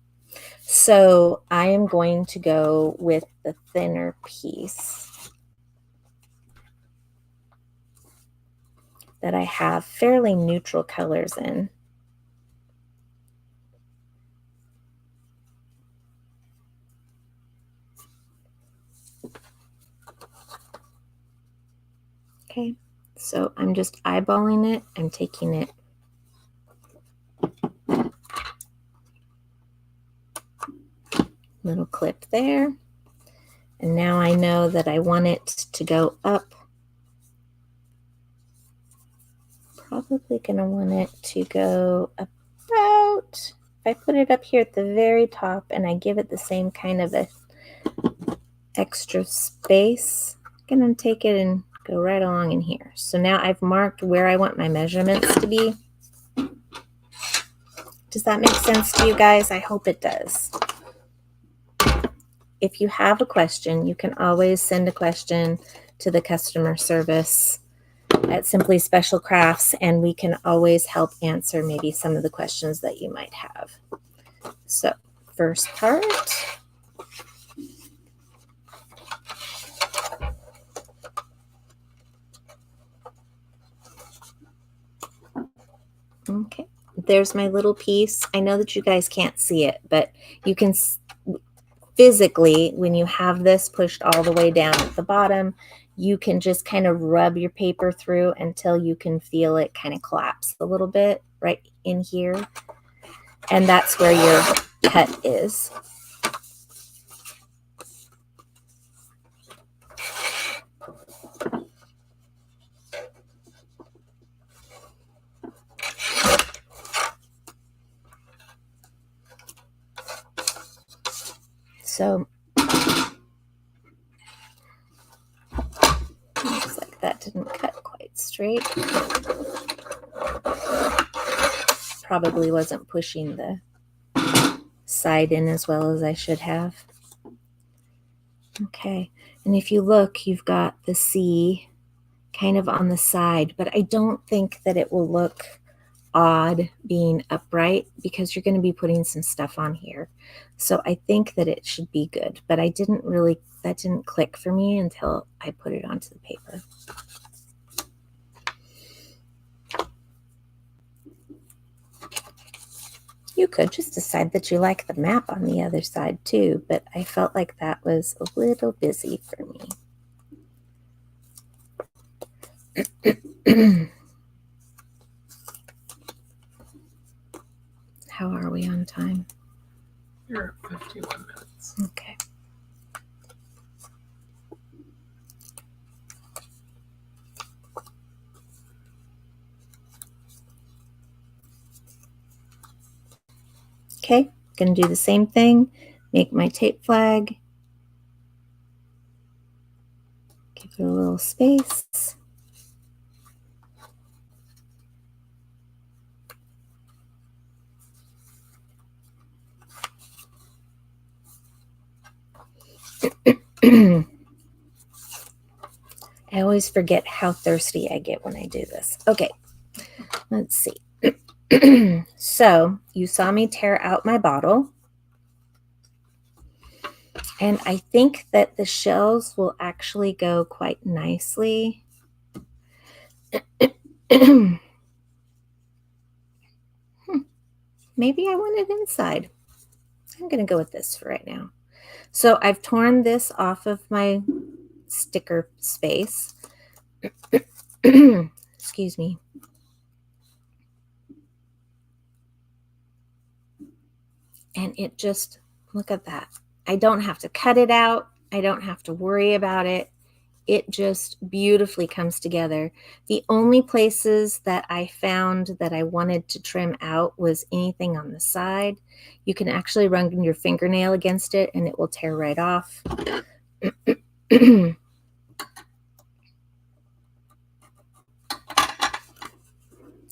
So I am going to go with the thinner piece that I have fairly neutral colors in. Okay, so I'm just eyeballing it. I'm taking it little clip there. And now I know that I want it to go up. Probably going to want it to go about I put it up here at the very top and I give it the same kind of a extra space, I'm going to take it and go right along in here. So now I've marked where I want my measurements to be. Does that make sense to you guys? I hope it does. If you have a question, you can always send a question to the customer service at Simply Special Crafts, and we can always help answer maybe some of the questions that you might have. So, first part. Okay, there's my little piece. I know that you guys can't see it, but you can physically, when you have this pushed all the way down at the bottom, you can just kind of rub your paper through until you can feel it kind of collapse a little bit right in here. And that's where your cut is. So looks like that didn't cut quite straight. Probably wasn't pushing the side in as well as I should have. Okay, and if you look, you've got the C kind of on the side, but I don't think that it will look odd being upright because you're going to be putting some stuff on here. So I think that it should be good, but that didn't click for me until I put it onto the paper. You could just decide that you like the map on the other side too, but I felt like that was a little busy for me. How are we on time? You're at 51 minutes. Okay. Okay, gonna do the same thing. Make my tape flag. Give it a little space. I always forget how thirsty I get when I do this. Okay, let's see. So you saw me tear out my bottle. And I think that the shells will actually go quite nicely. Maybe I want it inside. I'm going to go with this for right now. So I've torn this off of my sticker space. Excuse me. And it just, look at that. I don't have to cut it out. I don't have to worry about it. It just beautifully comes together. The only places that I found that I wanted to trim out was anything on the side. You can actually run your fingernail against it and it will tear right off.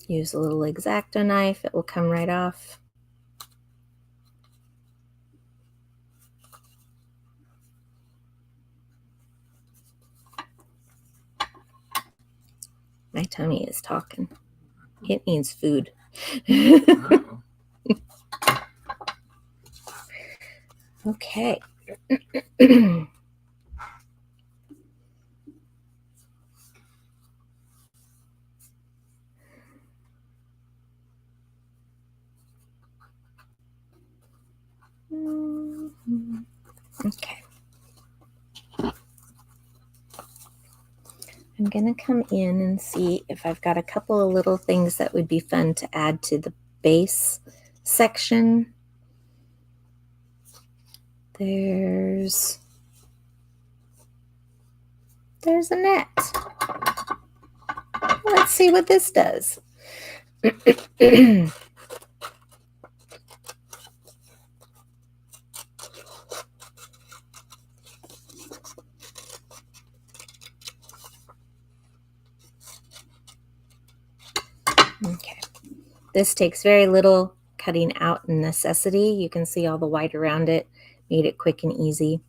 Use a little X-Acto knife, it will come right off. My tummy is talking. It needs food. Okay. Okay. I'm going to come in and see if I've got a couple of little things that would be fun to add to the base section. There's a net. Let's see what this does. Okay. This takes very little cutting out and necessity. You can see all the white around it. Made it quick and easy.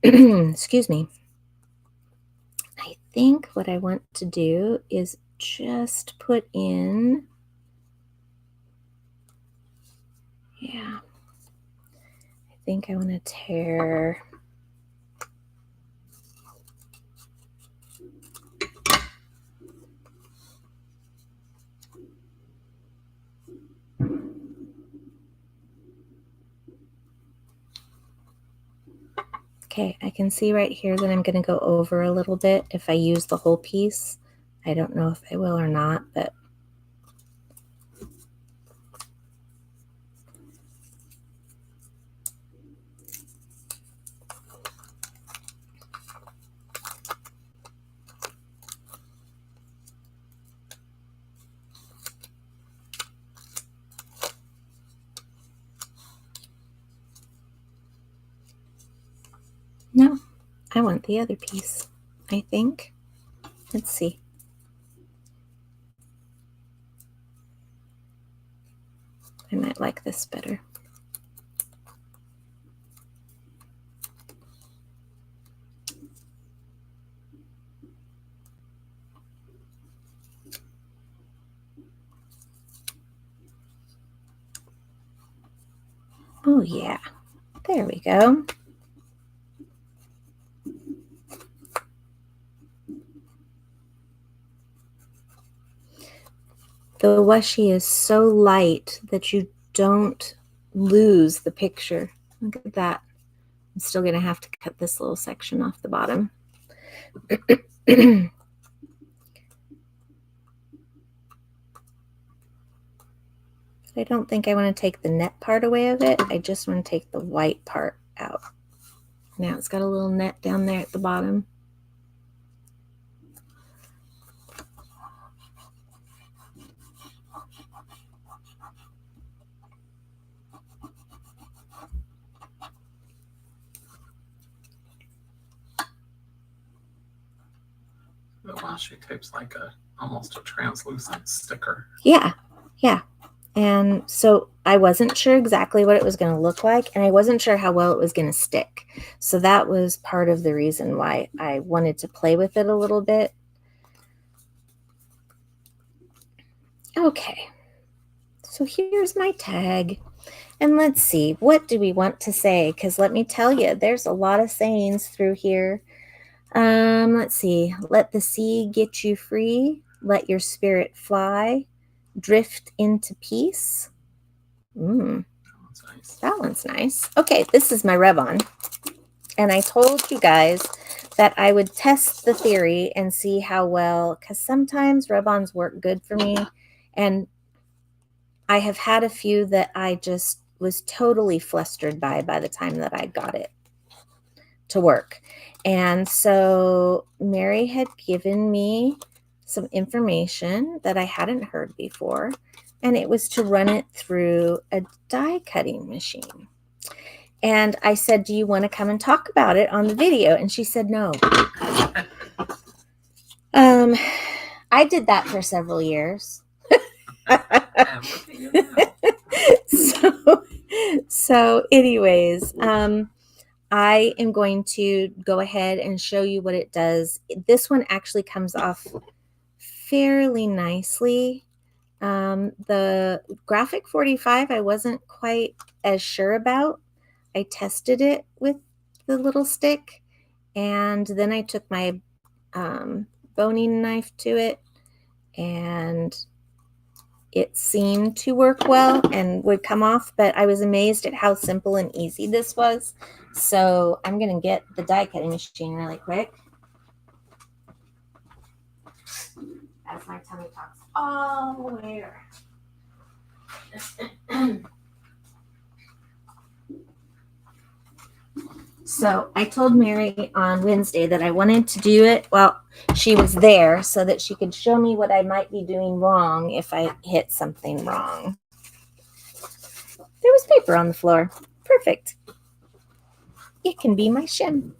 Excuse me. I think what I want to do is just put in, yeah, I think I want to tear Okay, I can see right here that I'm going to go over a little bit if I use the whole piece. I don't know if I will or not, but no, I want the other piece, I think. Let's see. I might like this better. Oh yeah, there we go. The washi is so light that you don't lose the picture. Look at that. I'm still going to have to cut this little section off the bottom. I don't think I want to take the net part away of it. I just want to take the white part out. Now it's got a little net down there at the bottom. The washi tape's like almost a translucent sticker. Yeah, yeah. And so I wasn't sure exactly what it was going to look like, and I wasn't sure how well it was going to stick. So that was part of the reason why I wanted to play with it a little bit. Okay, so here's my tag. And let's see, what do we want to say? Because let me tell you, there's a lot of sayings through here. Let's see. Let the sea get you free. Let your spirit fly. Drift into peace. That one's nice. Okay, this is my rub-on. And I told you guys that I would test the theory and see how well, because sometimes rub-ons work good for me. And I have had a few that I just was totally flustered by the time that I got it to work. And so Mary had given me some information that I hadn't heard before, and it was to run it through a die cutting machine. And I said, do you want to come and talk about it on the video? And she said, no. I did that for several years. So anyways, I am going to go ahead and show you what it does. This one actually comes off fairly nicely. The Graphic 45, I wasn't quite as sure about. I tested it with the little stick, and then I took my boning knife to it, and it seemed to work well and would come off, but I was amazed at how simple and easy this was. So I'm going to get the die cutting machine really quick. As my tummy talks all the way around. So I told Mary on Wednesday that I wanted to do it while she was there so that she could show me what I might be doing wrong if I hit something wrong. There was paper on the floor. Perfect. It can be my shim.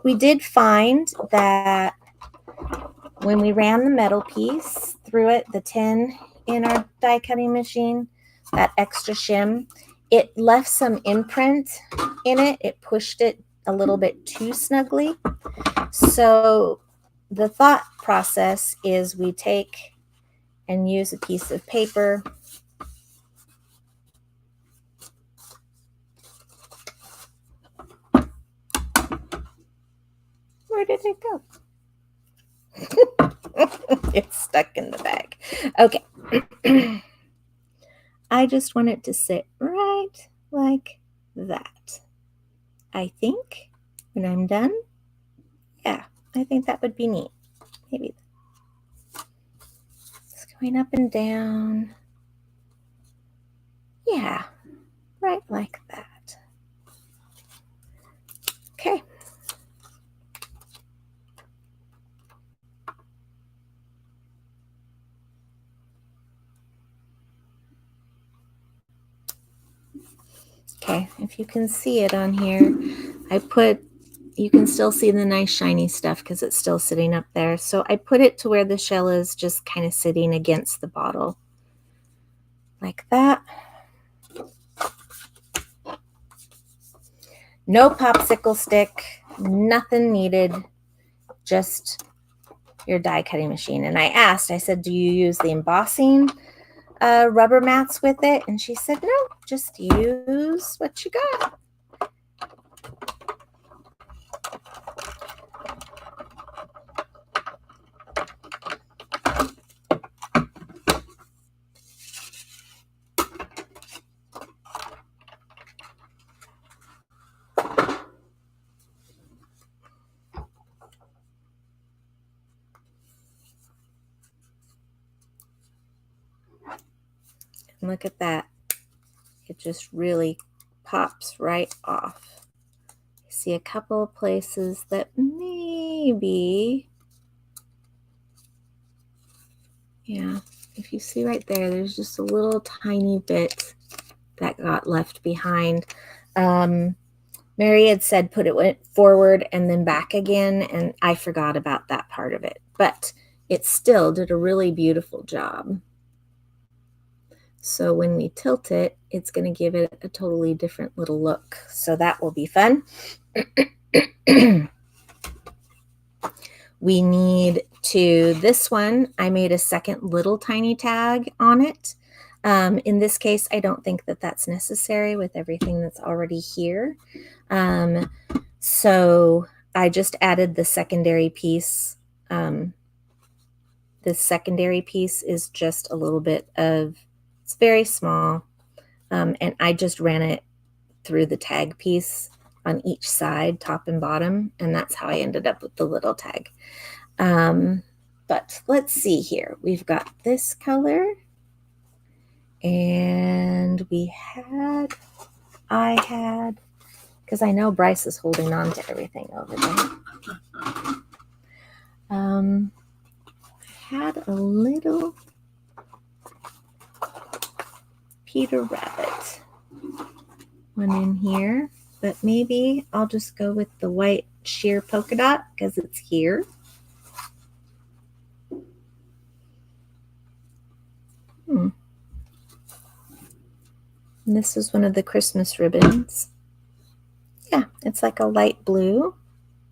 We did find that when we ran the metal piece through it, the tin in our die cutting machine, that extra shim, it left some imprint in it. It pushed it a little bit too snugly. So the thought process is we take and use a piece of paper. Where did it go? It's stuck in the bag. Okay. I just want it to sit right like that. I think when I'm done, yeah, I think that would be neat. Maybe it's going up and down. Yeah, right like that. Okay. Okay, if you can see it on here, you can still see the nice shiny stuff because it's still sitting up there. So I put it to where the shell is just kind of sitting against the bottle. Like that. No popsicle stick, nothing needed, just your die cutting machine. And I said, do you use the embossing rubber mats with it? And she said, no, just use what you got. And look at that. It just really pops right off. I see a couple of places that maybe, yeah, if you see right there, there's just a little tiny bit that got left behind. Mary had said put it forward and then back again, and I forgot about that part of it, but it still did a really beautiful job. So when we tilt it, it's going to give it a totally different little look. So that will be fun. We need to, this one, I made a second little tiny tag on it. In this case, I don't think that that's necessary with everything that's already here. So I just added the secondary piece. This secondary piece is just a little bit of, it's very small. And I just ran it through the tag piece on each side, top and bottom, and that's how I ended up with the little tag. But let's see here. We've got this color, and I had, because I know Bryce is holding on to everything over there. I had a little Peter Rabbit one in here, but maybe I'll just go with the white sheer polka dot because it's here. And this is one of the Christmas ribbons. Yeah, it's like a light blue,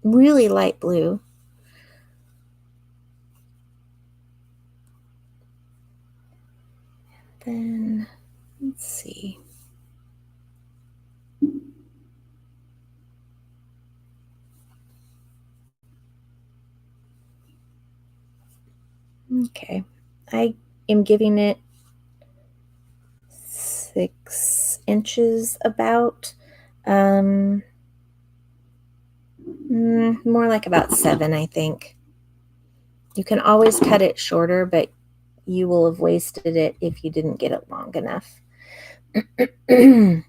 really light blue. Then let's see. Okay, I am giving it 6 inches about. More like about 7, I think. You can always cut it shorter, but you will have wasted it if you didn't get it long enough. And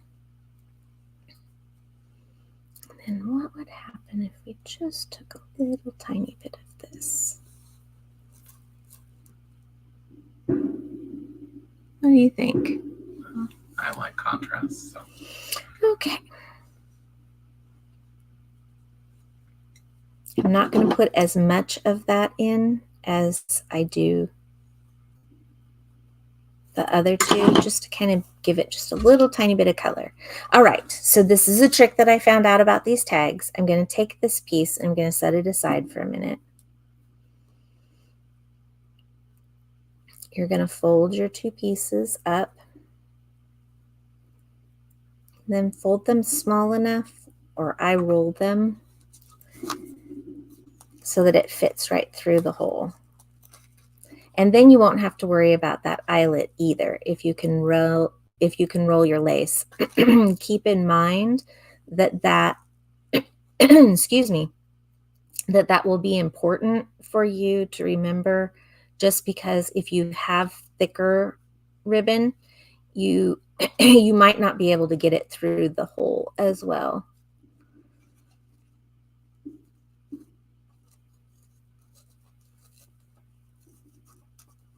what would happen if we just took a little tiny bit of this? What do you think? I like contrast. So. Okay. I'm not going to put as much of that in as I do the other two, just to kind of give it just a little tiny bit of color. All right, so this is a trick that I found out about these tags. I'm going to take this piece and I'm going to set it aside for a minute. You're going to fold your two pieces up, then fold them small enough, or I roll them so that it fits right through the hole. And then you won't have to worry about that eyelet either. If you can roll your lace, keep in mind that excuse me, that will be important for you to remember, just because if you have thicker ribbon, you you might not be able to get it through the hole as well.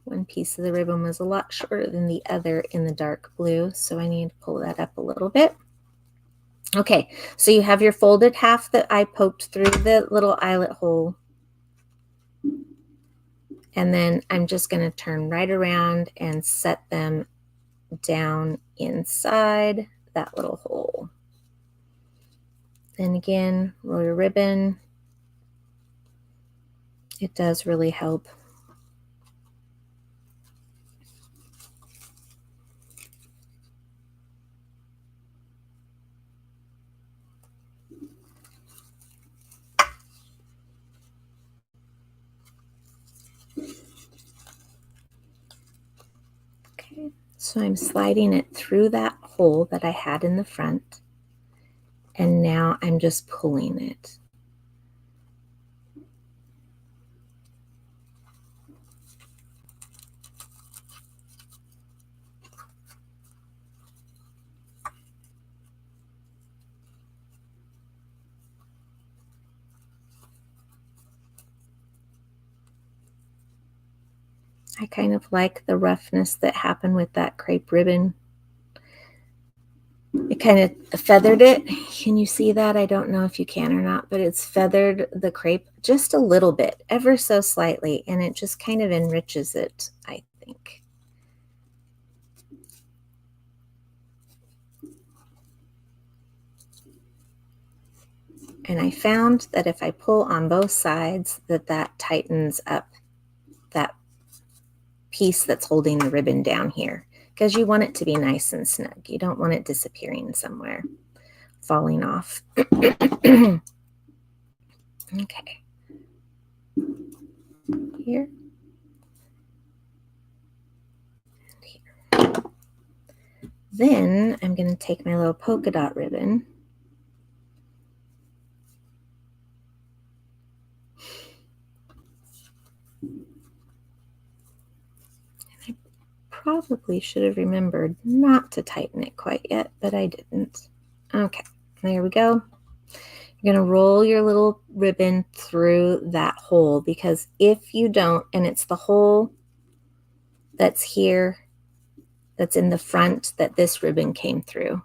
One piece of the ribbon was a lot shorter than the other in the dark blue, so I need to pull that up a little bit. Okay, so you have your folded half that I poked through the little eyelet hole. And then I'm just going to turn right around and set them down inside that little hole. Then again, roll your ribbon. It does really help. Okay, so I'm sliding it through that hole that I had in the front, and now I'm just pulling it. I kind of like the roughness that happened with that crepe ribbon. It kind of feathered it. Can you see that? I don't know if you can or not, but it's feathered the crepe just a little bit, ever so slightly, and it just kind of enriches it, I think. And I found that if I pull on both sides, that tightens up that piece that's holding the ribbon down here, because you want it to be nice and snug. You don't want it disappearing somewhere, falling off. Okay. Here. And here. Then I'm going to take my little polka dot ribbon . I probably should have remembered not to tighten it quite yet, but I didn't. Okay, there we go. You're going to roll your little ribbon through that hole, because if you don't, and it's the hole that's here, that's in the front, that this ribbon came through.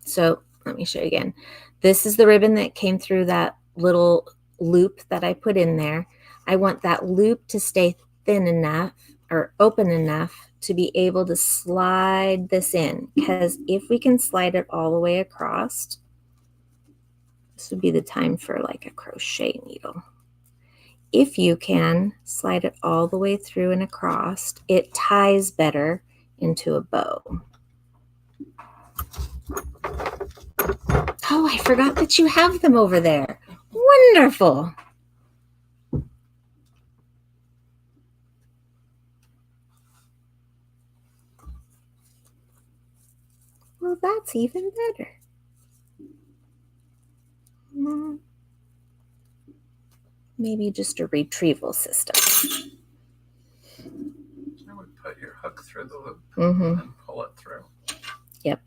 So let me show you again. This is the ribbon that came through that little loop that I put in there. I want that loop to stay thin enough or open enough to be able to slide this in, because if we can slide it all the way across, this would be the time for like a crochet needle. If you can slide it all the way through and across, it ties better into a bow. Oh, I forgot that you have them over there. Wonderful. Well, that's even better. Maybe just a retrieval system. I would put your hook through the loop and pull it through. Yep.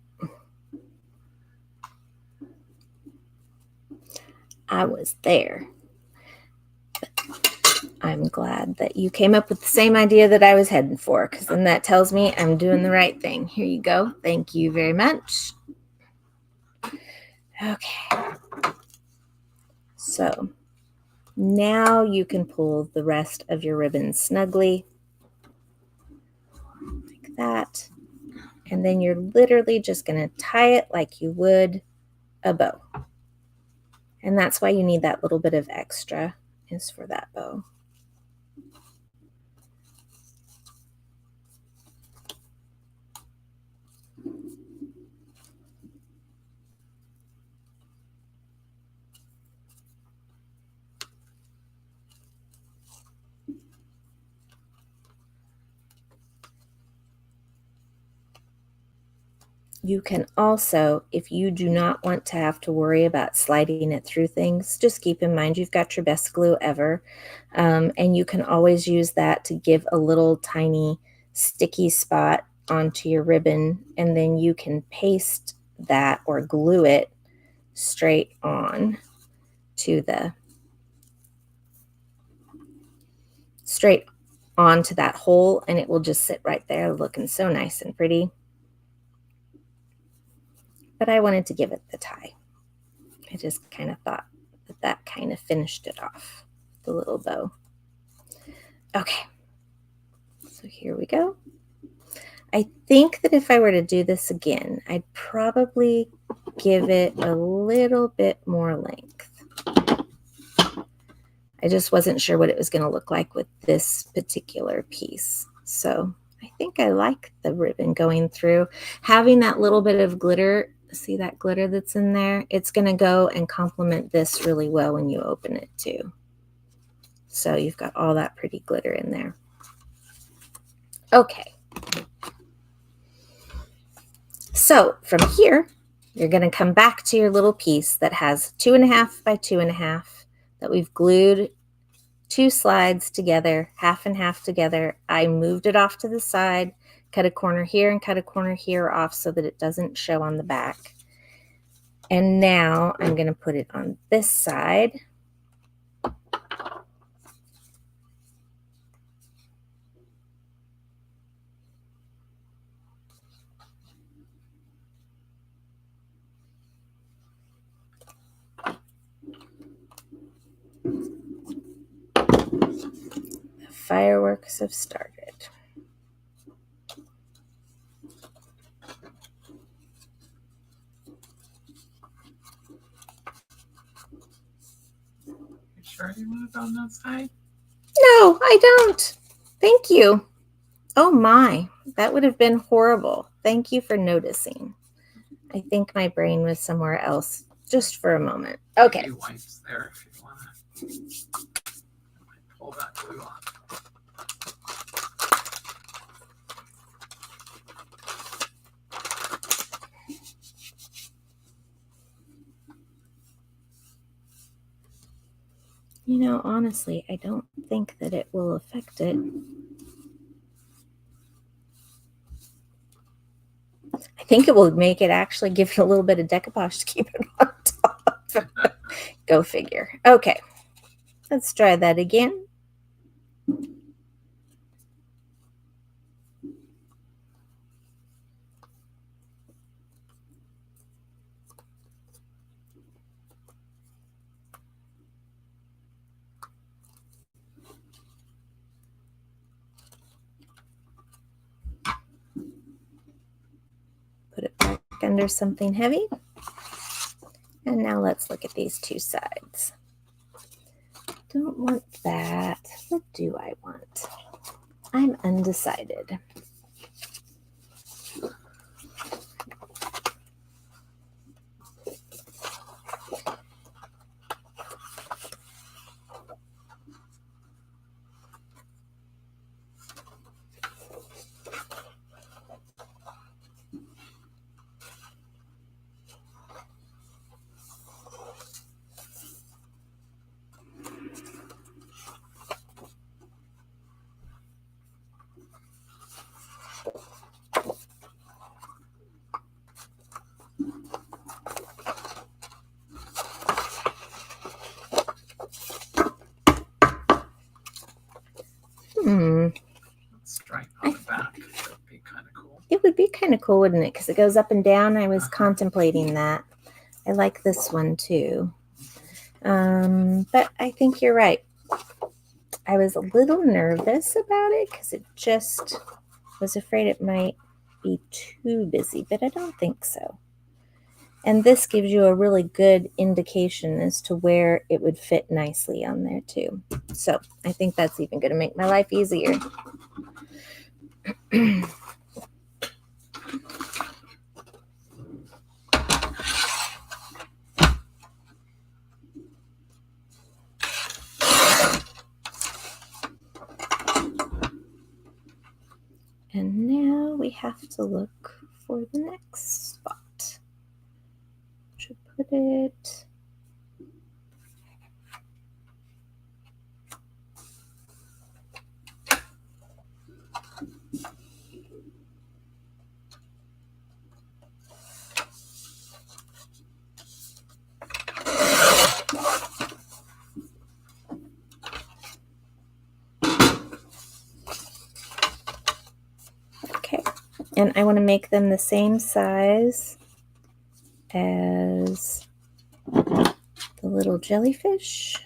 I was there. I'm glad that you came up with the same idea that I was heading for, because then that tells me I'm doing the right thing. Here you go. Thank you very much. Okay. So Now you can pull the rest of your ribbon snugly like that. And then you're literally just going to tie it like you would a bow. And that's why you need that little bit of extra, is for that bow. You can also, if you do not want to have to worry about sliding it through things, just keep in mind you've got your best glue ever. And you can always use that to give a little tiny sticky spot onto your ribbon, and then you can paste that or glue it straight on to straight onto that hole, and it will just sit right there looking so nice and pretty. But I wanted to give it the tie. I just kind of thought that that kind of finished it off, the little bow. Okay, so here we go. I think that if I were to do this again, I'd probably give it a little bit more length. I just wasn't sure what it was going to look like with this particular piece. So I think I like the ribbon going through. Having that little bit of glitter, see that glitter that's in there? It's going to go and complement this really well when you open it too. So you've got all that pretty glitter in there. Okay. So from here, you're going to come back to your little piece that has 2.5 by 2.5 that we've glued 2 slides together, half and half together. I moved it off to the side, cut a corner here and cut a corner here off so that it doesn't show on the back. And now I'm going to put it on this side. The fireworks have started. Sure you want it on that side? No, I don't. Thank you. Oh my, that would have been horrible. Thank you for noticing. I think my brain was somewhere else just for a moment. Okay. A few wipes there if you want to pull that glue off. You know, honestly, I don't think that it will affect it. I think it will make it actually give it a little bit of decoupage to keep it on top. Go figure. Okay, let's try that again. Put it back under something heavy. And now let's look at these 2 sides. Don't want that. What do I want? I'm undecided. Stripe on the back. That would be kind of cool. It would be kind of cool, wouldn't it? Because it goes up and down. I was contemplating that. I like this one too. But I think you're right. I was a little nervous about it because it just was afraid it might be too busy, but I don't think so. And this gives you a really good indication as to where it would fit nicely on there too. So I think that's even going to make my life easier. And now we have to look for the next spot. Should put it. Okay, and I want to make them the same size as the little jellyfish.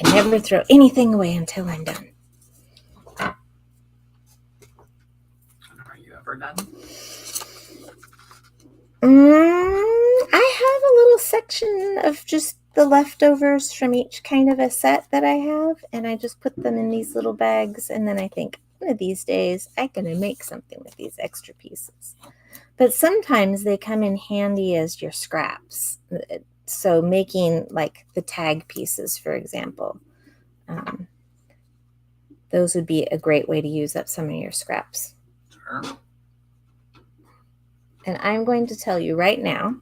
I never throw anything away until I'm done. Are you ever done? I have a little section of just the leftovers from each kind of a set that I have, and I just put them in these little bags, and then I think, one of these days, I'm going to make something with these extra pieces. But sometimes they come in handy as your scraps. So making like the tag pieces, for example, those would be a great way to use up some of your scraps. Sure. And I'm going to tell you right now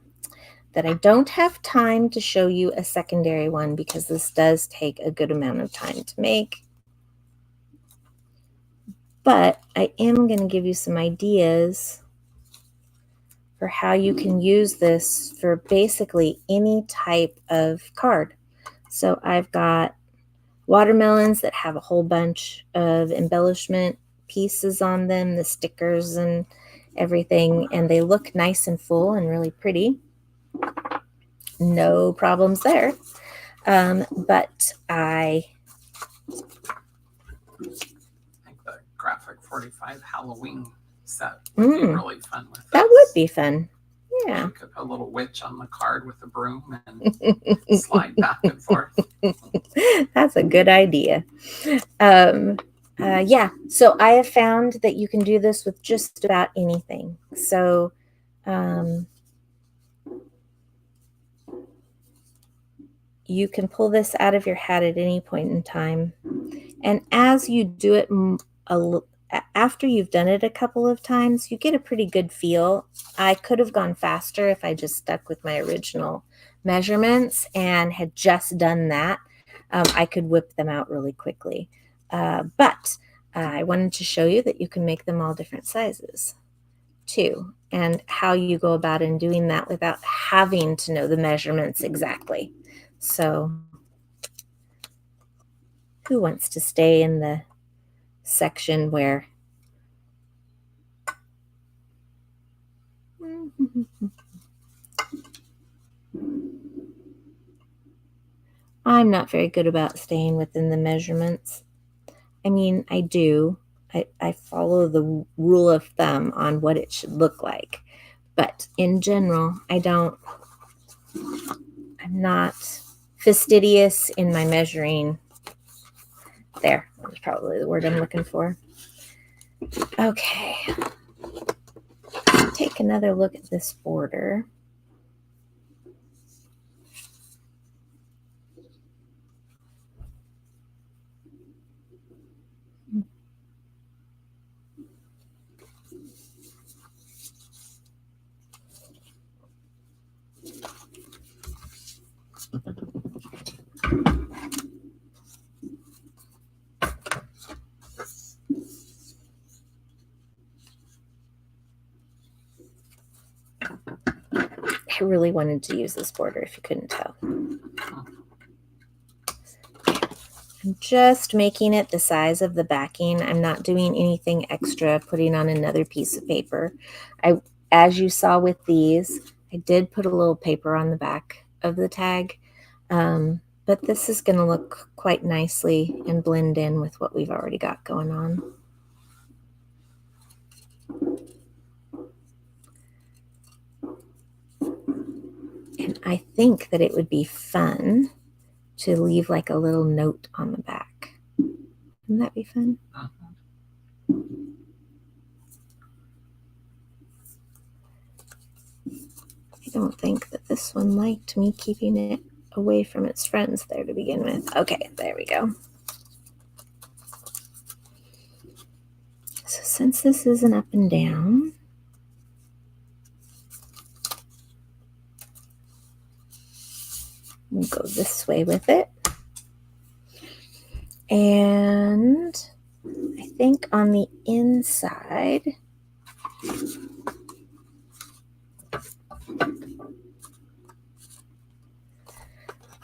that I don't have time to show you a secondary one because this does take a good amount of time to make. But I am going to give you some ideas for how you can use this for basically any type of card. So I've got watermelons that have a whole bunch of embellishment pieces on them, the stickers and everything, and they look nice and full and really pretty. No problems there. But I think the Graphic 45 Halloween set would be really fun with this. That would be fun. Yeah. You could put a little witch on the card with a broom and slide back and forth. That's a good idea. Yeah, so I have found that you can do this with just about anything. So you can pull this out of your hat at any point in time. And as you do it, after you've done it a couple of times, you get a pretty good feel. I could have gone faster if I just stuck with my original measurements and had just done that. I could whip them out really quickly. But I wanted to show you that you can make them all different sizes too, and how you go about in doing that without having to know the measurements exactly. So who wants to stay in the section where I'm not very good about staying within the measurements? I mean, I do. I follow the rule of thumb on what it should look like. But in general, I'm not fastidious in my measuring. There, that's probably the word I'm looking for. Okay. Take another look at this border. I really wanted to use this border, if you couldn't tell. I'm just making it the size of the backing. I'm not doing anything extra, putting on another piece of paper. As you saw with these, I did put a little paper on the back of the tag, but this is going to look quite nicely and blend in with what we've already got going on. And I think that it would be fun to leave like a little note on the back. Wouldn't that be fun? I don't think that this one liked me keeping it away from its friends there to begin with. Okay, there we go. So since this is an up and down, we'll go this way with it. And I think on the inside,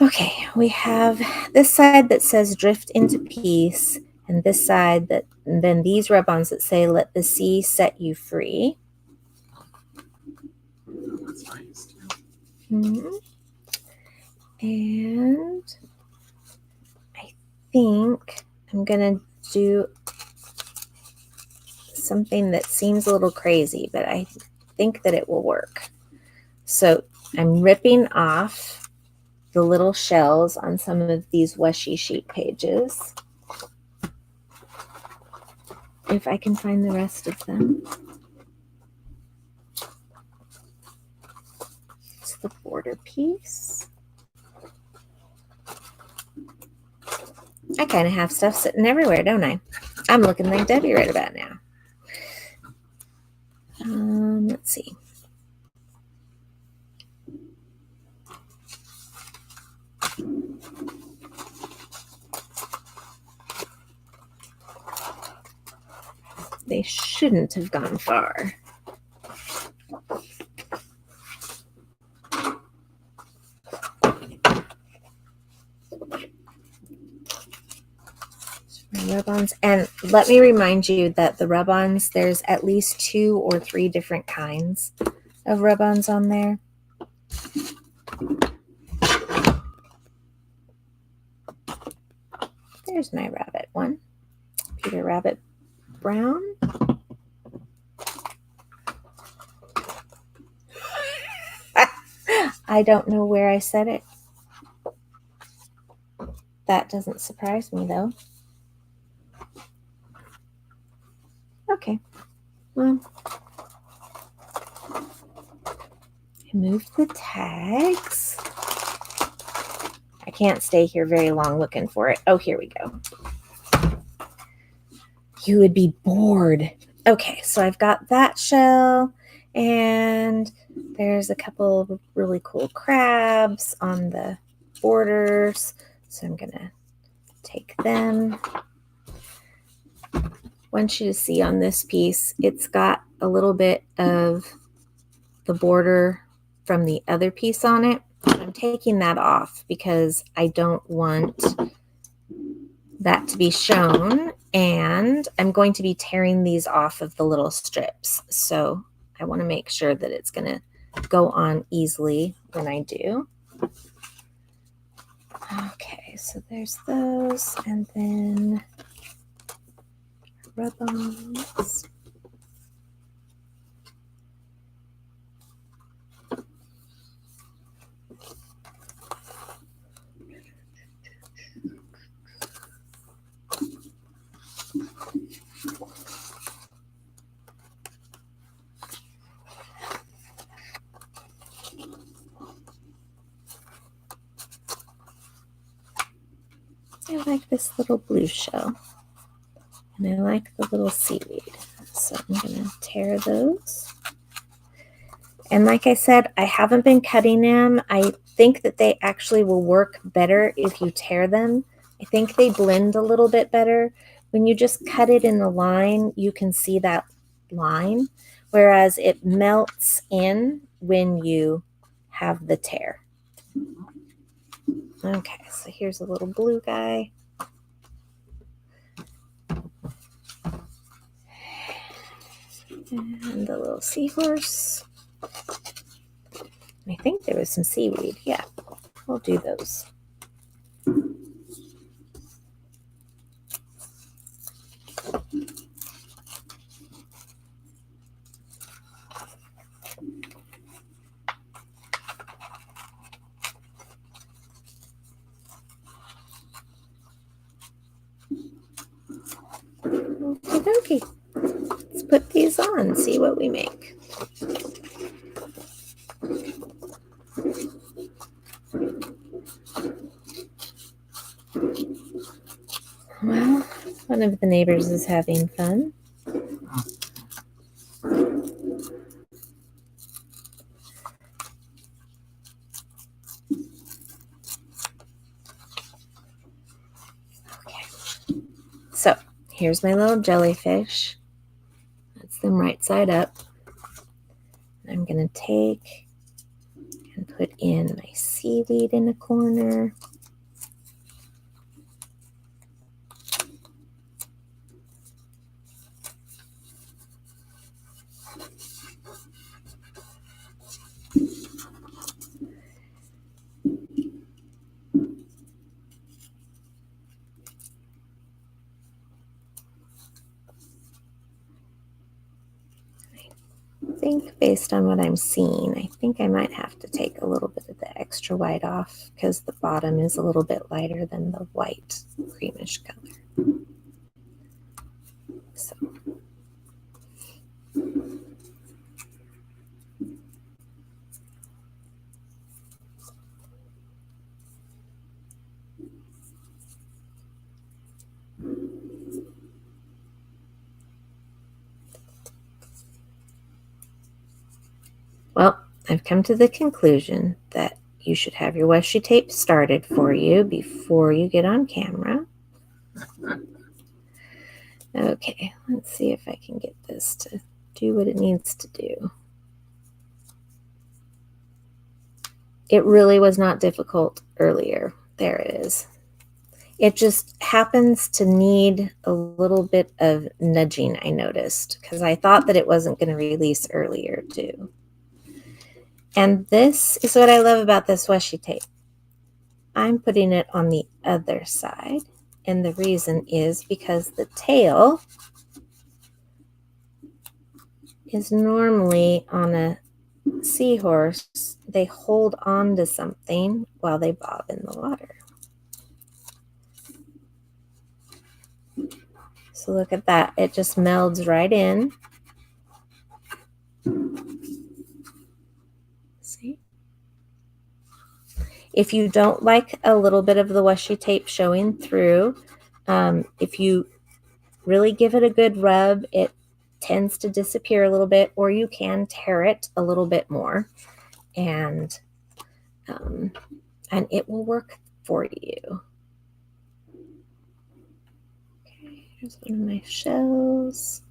okay, we have this side that says drift into peace, and this side that, and then these rub-ons that say let the sea set you free. That's nice too. Mm-hmm. And I think I'm gonna do something that seems a little crazy, but I think that it will work. So I'm ripping off the little shells on some of these washi sheet pages. If I can find the rest of them. It's the border piece. I kind of have stuff sitting everywhere, don't I? I'm looking like Debbie right about now. Let's see. They shouldn't have gone far. Rub-ons, and let me remind you that the rub-ons, there's at least 2 or 3 different kinds of rub-ons on there. There's my rabbit one, Peter Rabbit Brown. I don't know where I said it. That doesn't surprise me though. Okay, well, I moved the tags. I can't stay here very long looking for it. Oh, here we go. You would be bored. Okay, so I've got that shell, and there's a couple of really cool crabs on the borders. So I'm gonna take them. I want you to see on this piece, it's got a little bit of the border from the other piece on it. I'm taking that off because I don't want that to be shown, and I'm going to be tearing these off of the little strips. So I want to make sure that it's going to go on easily when I do. Okay, so there's those, and then rub-ons. I like this little blue shell, and I like the little seaweed. So I'm going to tear those. And like I said, I haven't been cutting them. I think that they actually will work better if you tear them. I think they blend a little bit better. When you just cut it in the line, you can see that line, whereas it melts in when you have the tear. Okay, so here's a little blue guy. And the little seahorse. I think there was some seaweed. Yeah, we'll do those. Okie dokie. Let's put these on and see what we make. Well, one of the neighbors is having fun. Okay. So here's my little jellyfish. That's them right side up. I'm going to take and put in my seaweed in a corner. I think based on what I'm seeing, I think I might have to take a little bit of the extra white off because the bottom is a little bit lighter than the white creamish color. So. Well, I've come to the conclusion that you should have your washi tape started for you before you get on camera. Okay, let's see if I can get this to do what it needs to do. It really was not difficult earlier. There it is. It just happens to need a little bit of nudging, I noticed, because I thought that it wasn't going to release earlier too. And this is what I love about this washi tape. I'm putting it on the other side, and the reason is because the tail is normally on a seahorse. They hold on to something while they bob in the water. So look at that. It just melds right in. See? If you don't like a little bit of the washi tape showing through, if you really give it a good rub, it tends to disappear a little bit, or you can tear it a little bit more, and it will work for you. Okay, here's one of my shells.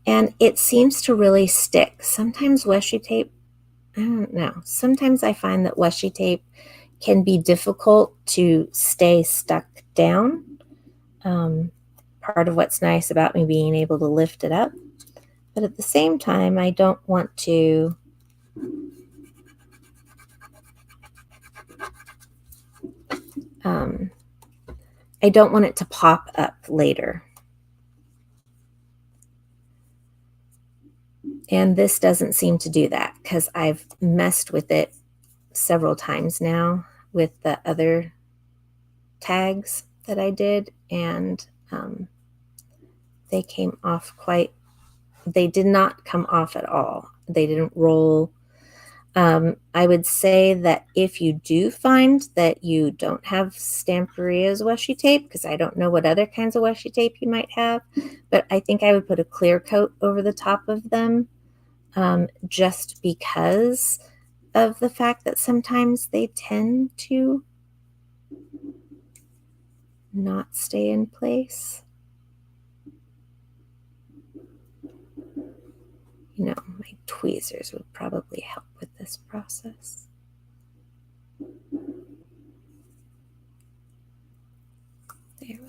And it seems to really stick. Sometimes washi tape, I don't know. Sometimes I find that washi tape can be difficult to stay stuck down. Part of what's nice about me being able to lift it up. But at the same time, I don't want to I don't want it to pop up later. And this doesn't seem to do that because I've messed with it several times now with the other tags that I did, and they came off they did not come off at all. They didn't roll. I would say that if you do find that you don't have Stamperia's washi tape, because I don't know what other kinds of washi tape you might have, but I think I would put a clear coat over the top of them, just because of the fact that sometimes they tend to not stay in place. You know, my tweezers would probably help with this process. There we go.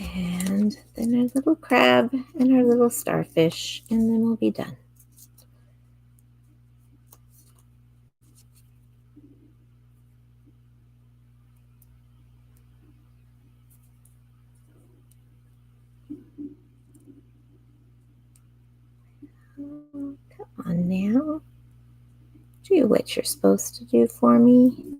And then our little crab and our little starfish, and then we'll be done. Oh, come on now. Do what you're supposed to do for me.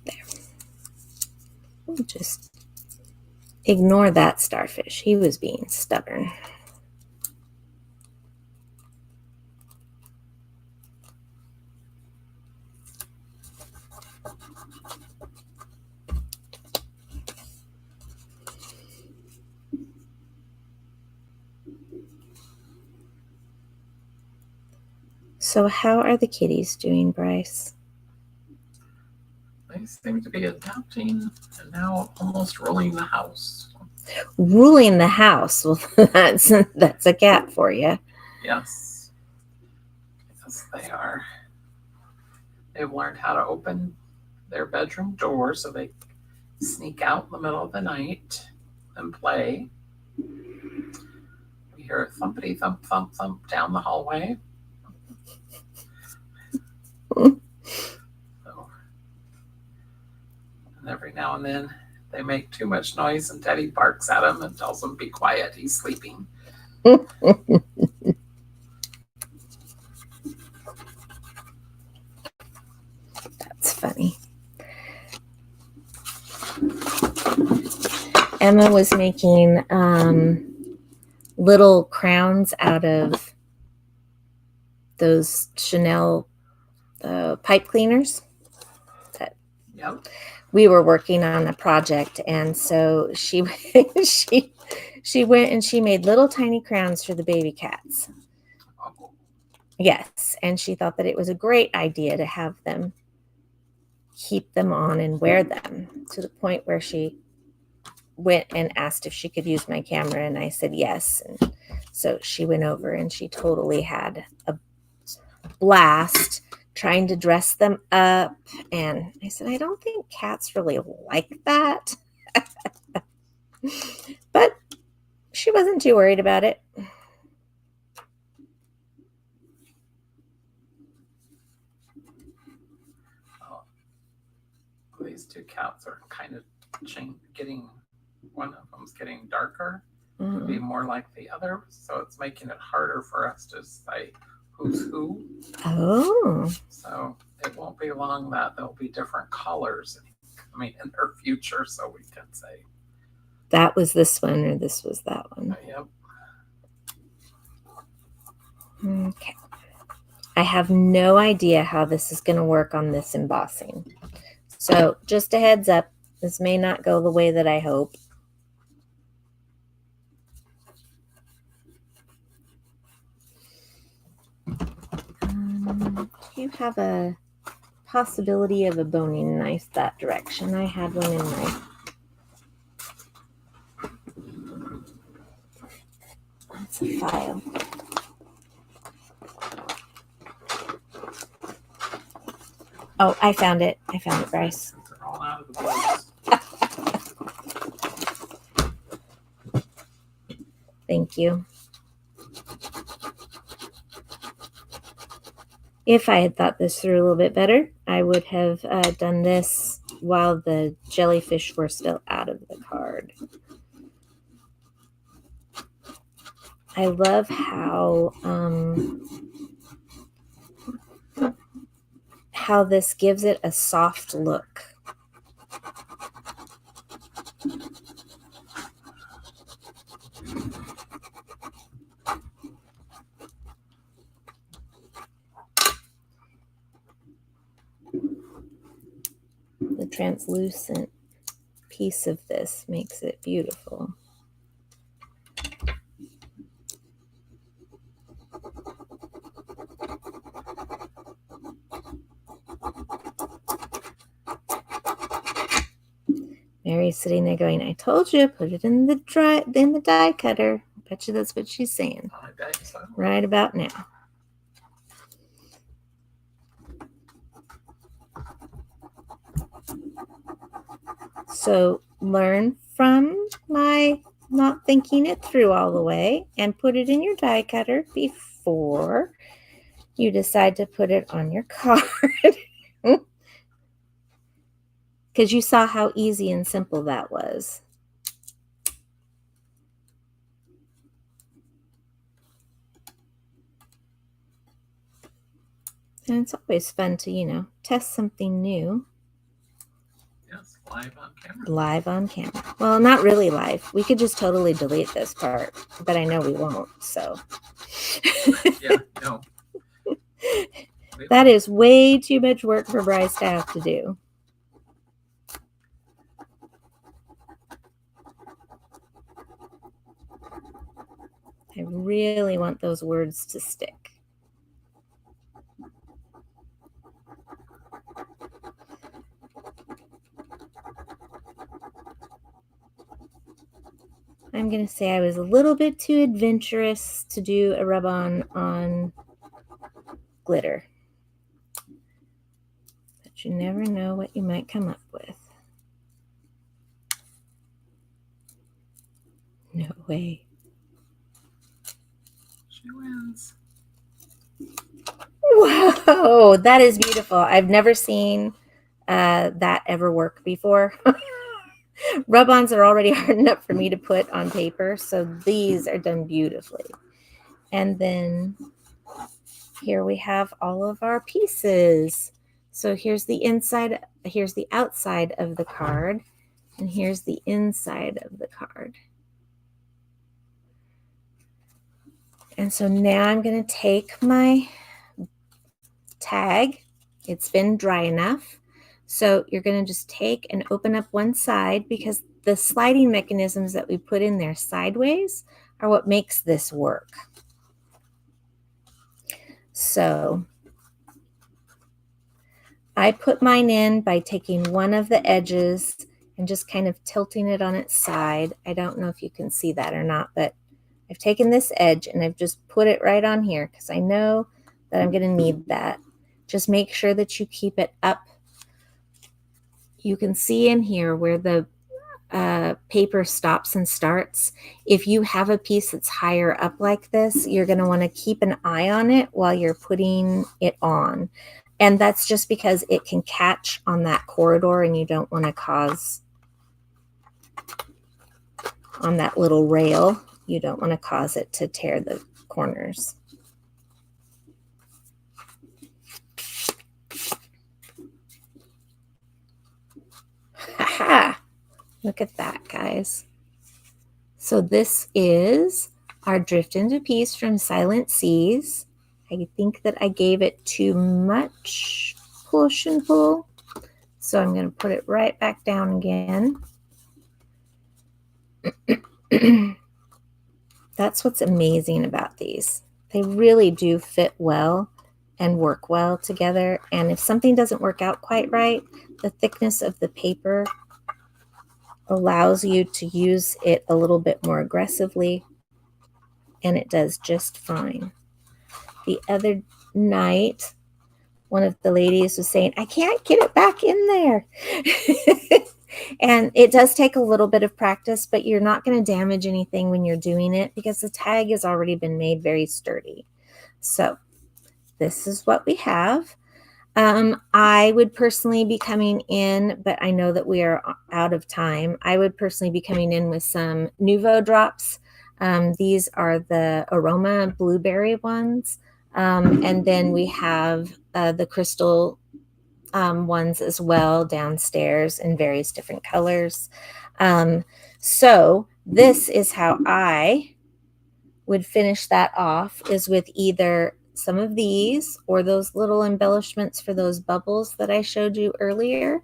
There. We'll just ignore that starfish. He was being stubborn. So how are the kitties doing, Bryce? They seem to be adapting and now almost ruling the house. Ruling the house. Well, that's a cat for you. Yes. Yes, they are. They've learned how to open their bedroom door so they sneak out in the middle of the night and play. We hear a thumpity thump thump thump down the hallway. So, and every now and then they make too much noise and Teddy barks at them and tells them, "Be quiet, he's sleeping." That's funny. Emma was making little crowns out of those Chanel pipe cleaners. Yep. We were working on a project, and so she went and she made little tiny crowns for the baby cats. Oh. Yes, and she thought that it was a great idea to have them keep them on and wear them, to the point where she went and asked if she could use my camera, and I said yes. And so she went over and she totally had a blast trying to dress them up. And I said, I don't think cats really like that. But she wasn't too worried about it. Oh, these two cats are kind of getting, one of them's getting darker to be more like the other. So it's making it harder for us to say who's who. Oh. So it won't be long that there'll be different colors coming in her future, so we can say that was this one or this was that one. Yep. Okay. I have no idea how this is going to work on this embossing. So just a heads up, this may not go the way that I hope. Do you have a possibility of a boning knife that direction? I had one in my... That's a file. Oh, I found it. I found it, Bryce. They're all out of the box. Thank you. If I had thought this through a little bit better, I would have done this while the jellyfish were still out of the card. I love how this gives it a soft look. translucent piece of this makes it beautiful. Mary's sitting there going, I told you, put it in the die cutter. I bet you that's what she's saying. I bet so. Right about now. So learn from my not thinking it through all the way and put it in your die cutter before you decide to put it on your card. Because you saw how easy and simple that was. And it's always fun to, test something new. Yes, live on camera. Live on camera. Well, not really live. We could just totally delete this part, but I know we won't, so. Yeah, no. That is way too much work for Bryce to have to do. I really want those words to stick. I'm going to say I was a little bit too adventurous to do a rub-on glitter. But you never know what you might come up with. No way. She wins. Whoa, that is beautiful. I've never seen that ever work before. Rub-ons are already hard enough for me to put on paper, so these are done beautifully. And then here we have all of our pieces. So here's the inside, here's the outside of the card, and here's the inside of the card. And so now I'm going to take my tag. It's been dry enough. So you're going to just take and open up one side, because the sliding mechanisms that we put in there sideways are what makes this work. So I put mine in by taking one of the edges and just kind of tilting it on its side. I don't know if you can see that or not, but I've taken this edge and I've just put it right on here because I know that I'm going to need that. Just make sure that you keep it up. You can see in here where the paper stops and starts. If you have a piece that's higher up like this, you're going to want to keep an eye on it while you're putting it on. And that's just because it can catch on that corridor and you don't want to cause, on that little rail, you don't want to cause it to tear the corners. Ha-ha! Look at that, guys. So this is our Drift into Peace from Silent Seas. I think that I gave it too much push and pull. So I'm going to put it right back down again. That's what's amazing about these. They really do fit well and work well together. And if something doesn't work out quite right, the thickness of the paper allows you to use it a little bit more aggressively, and it does just fine. The other night, one of the ladies was saying, I can't get it back in there. And it does take a little bit of practice, but you're not going to damage anything when you're doing it because the tag has already been made very sturdy. So this is what we have. I would personally be coming in, but I know that we are out of time. I would personally be coming in with some Nouveau drops. These are the Aroma Blueberry ones. And then we have the crystal ones as well downstairs in various different colors. So this is how I would finish that off, is with either some of these or those little embellishments for those bubbles that I showed you earlier.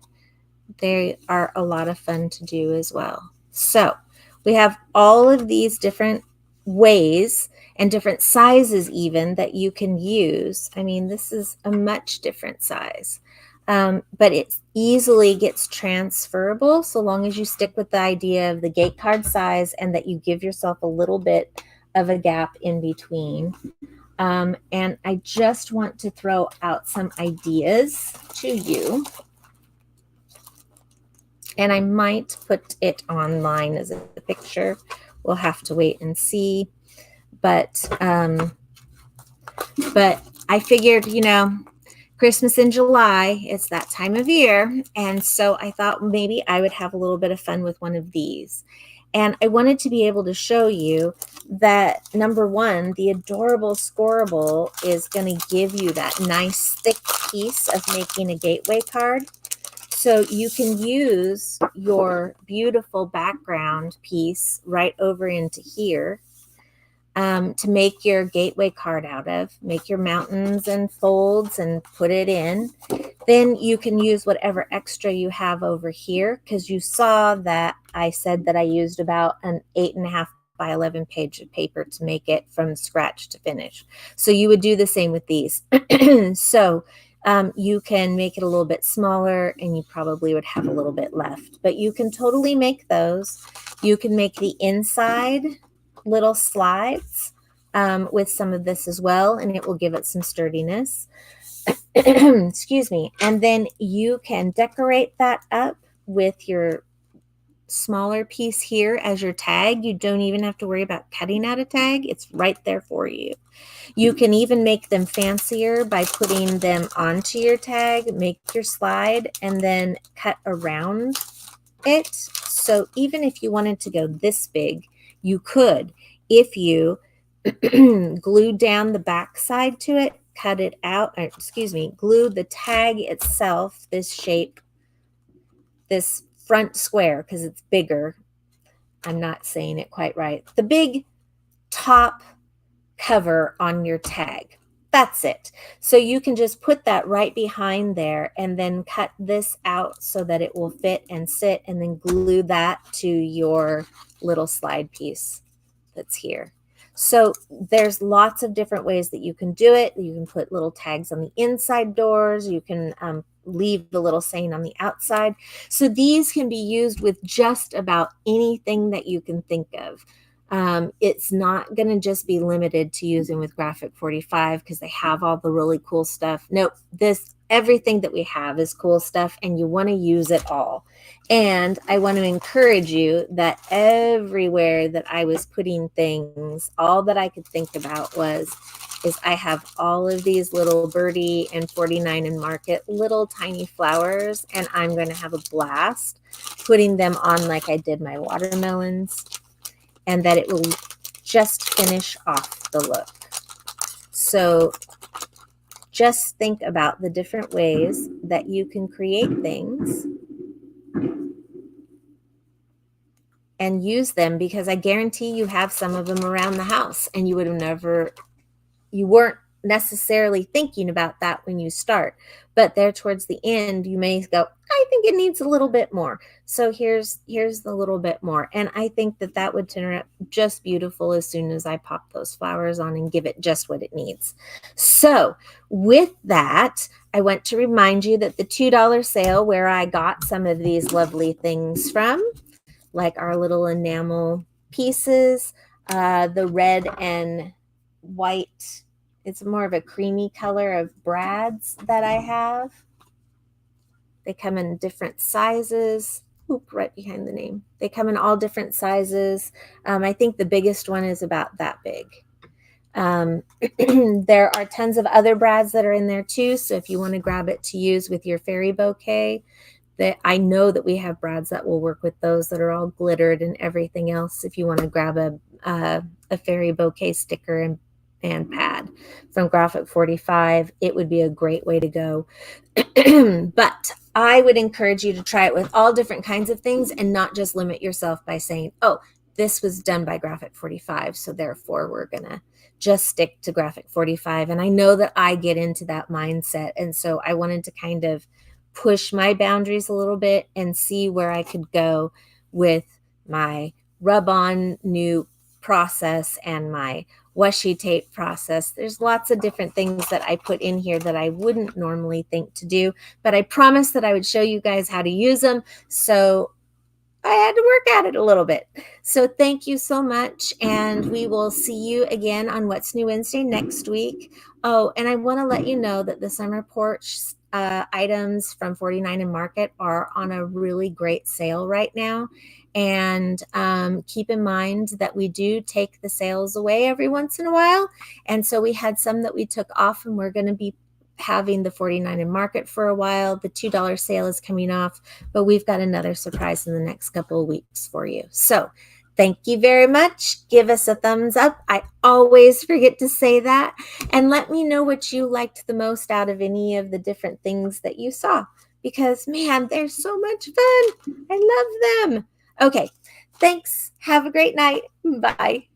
They are a lot of fun to do as well. So we have all of these different ways and different sizes even that you can use. I mean, this is a much different size. But it easily gets transferable so long as you stick with the idea of the gate card size and that you give yourself a little bit of a gap in between. And I just want to throw out some ideas to you. And I might put it online as a picture. We'll have to wait and see. But I figured, Christmas in July, it's that time of year. And so I thought maybe I would have a little bit of fun with one of these. And I wanted to be able to show you that, number one, the adorable Scoreable is going to give you that nice thick piece of making a gateway card. So you can use your beautiful background piece right over into here to make your gateway card out of. Make your mountains and folds and put it in. Then you can use whatever extra you have over here, because you saw that I said that I used about an 8.5 by 11 page of paper to make it from scratch to finish. So you would do the same with these. So you can make it a little bit smaller and you probably would have a little bit left, but you can totally make those. You can make the inside little slides with some of this as well, and it will give it some sturdiness. Excuse me. And then you can decorate that up with your smaller piece here as your tag. You don't even have to worry about cutting out a tag. It's right there for you. You can even make them fancier by putting them onto your tag, make your slide, and then cut around it. So even if you wanted to go this big, you could. If you glued down the back side to it, cut it out, glue the tag itself, this shape, this front square, because it's bigger. I'm not saying it quite right. The big top cover on your tag. That's it. So you can just put that right behind there and then cut this out so that it will fit and sit, and then glue that to your little slide piece that's here. So there's lots of different ways that you can do it. You can put little tags on the inside doors. You can leave the little saying on the outside. So these can be used with just about anything that you can think of. It's not going to just be limited to using with Graphic 45 because they have all the really cool stuff. Nope, everything that we have is cool stuff, and you want to use it all. And I want to encourage you that everywhere that I was putting things, all that I could think about is I have all of these little Birdie and 49 and Market little tiny flowers, and I'm going to have a blast putting them on like I did my watermelons, and that it will just finish off the look. So just think about the different ways that you can create things and use them, because I guarantee you have some of them around the house and you weren't necessarily thinking about that when you start, but there towards the end you may go, I think it needs a little bit more. So here's the little bit more, and I think that would turn out just beautiful as soon as I pop those flowers on and give it just what it needs. So with that, I want to remind you that the $2 sale, where I got some of these lovely things from, like our little enamel pieces, the red and white, it's more of a creamy color of brads that I have. They come in different sizes. Oop, right behind the name. They come in all different sizes. I think the biggest one is about that big. There are tons of other brads that are in there too. So if you want to grab it to use with your fairy bouquet, that I know that we have brads that will work with those that are all glittered and everything else. If you want to grab a fairy bouquet sticker and pad from Graphic 45, it would be a great way to go. But I would encourage you to try it with all different kinds of things and not just limit yourself by saying, oh, this was done by Graphic 45, so therefore we're going to just stick to Graphic 45. And I know that I get into that mindset. And so I wanted to kind of push my boundaries a little bit and see where I could go with my rub-on new process and my washi tape process. There's lots of different things that I put in here that I wouldn't normally think to do, but I promised that I would show you guys how to use them. So I had to work at it a little bit. So thank you so much. And we will see you again on What's New Wednesday next week. Oh, and I want to let you know that the summer porch items from 49 and Market are on a really great sale right now. And keep in mind that we do take the sales away every once in a while. And so we had some that we took off, and we're going to be having the 49 and Market for a while. The $2 sale is coming off, but we've got another surprise in the next couple of weeks for you. So thank you very much. Give us a thumbs up. I always forget to say that. And let me know what you liked the most out of any of the different things that you saw, because man, they're so much fun. I love them. Okay, thanks. Have a great night. Bye.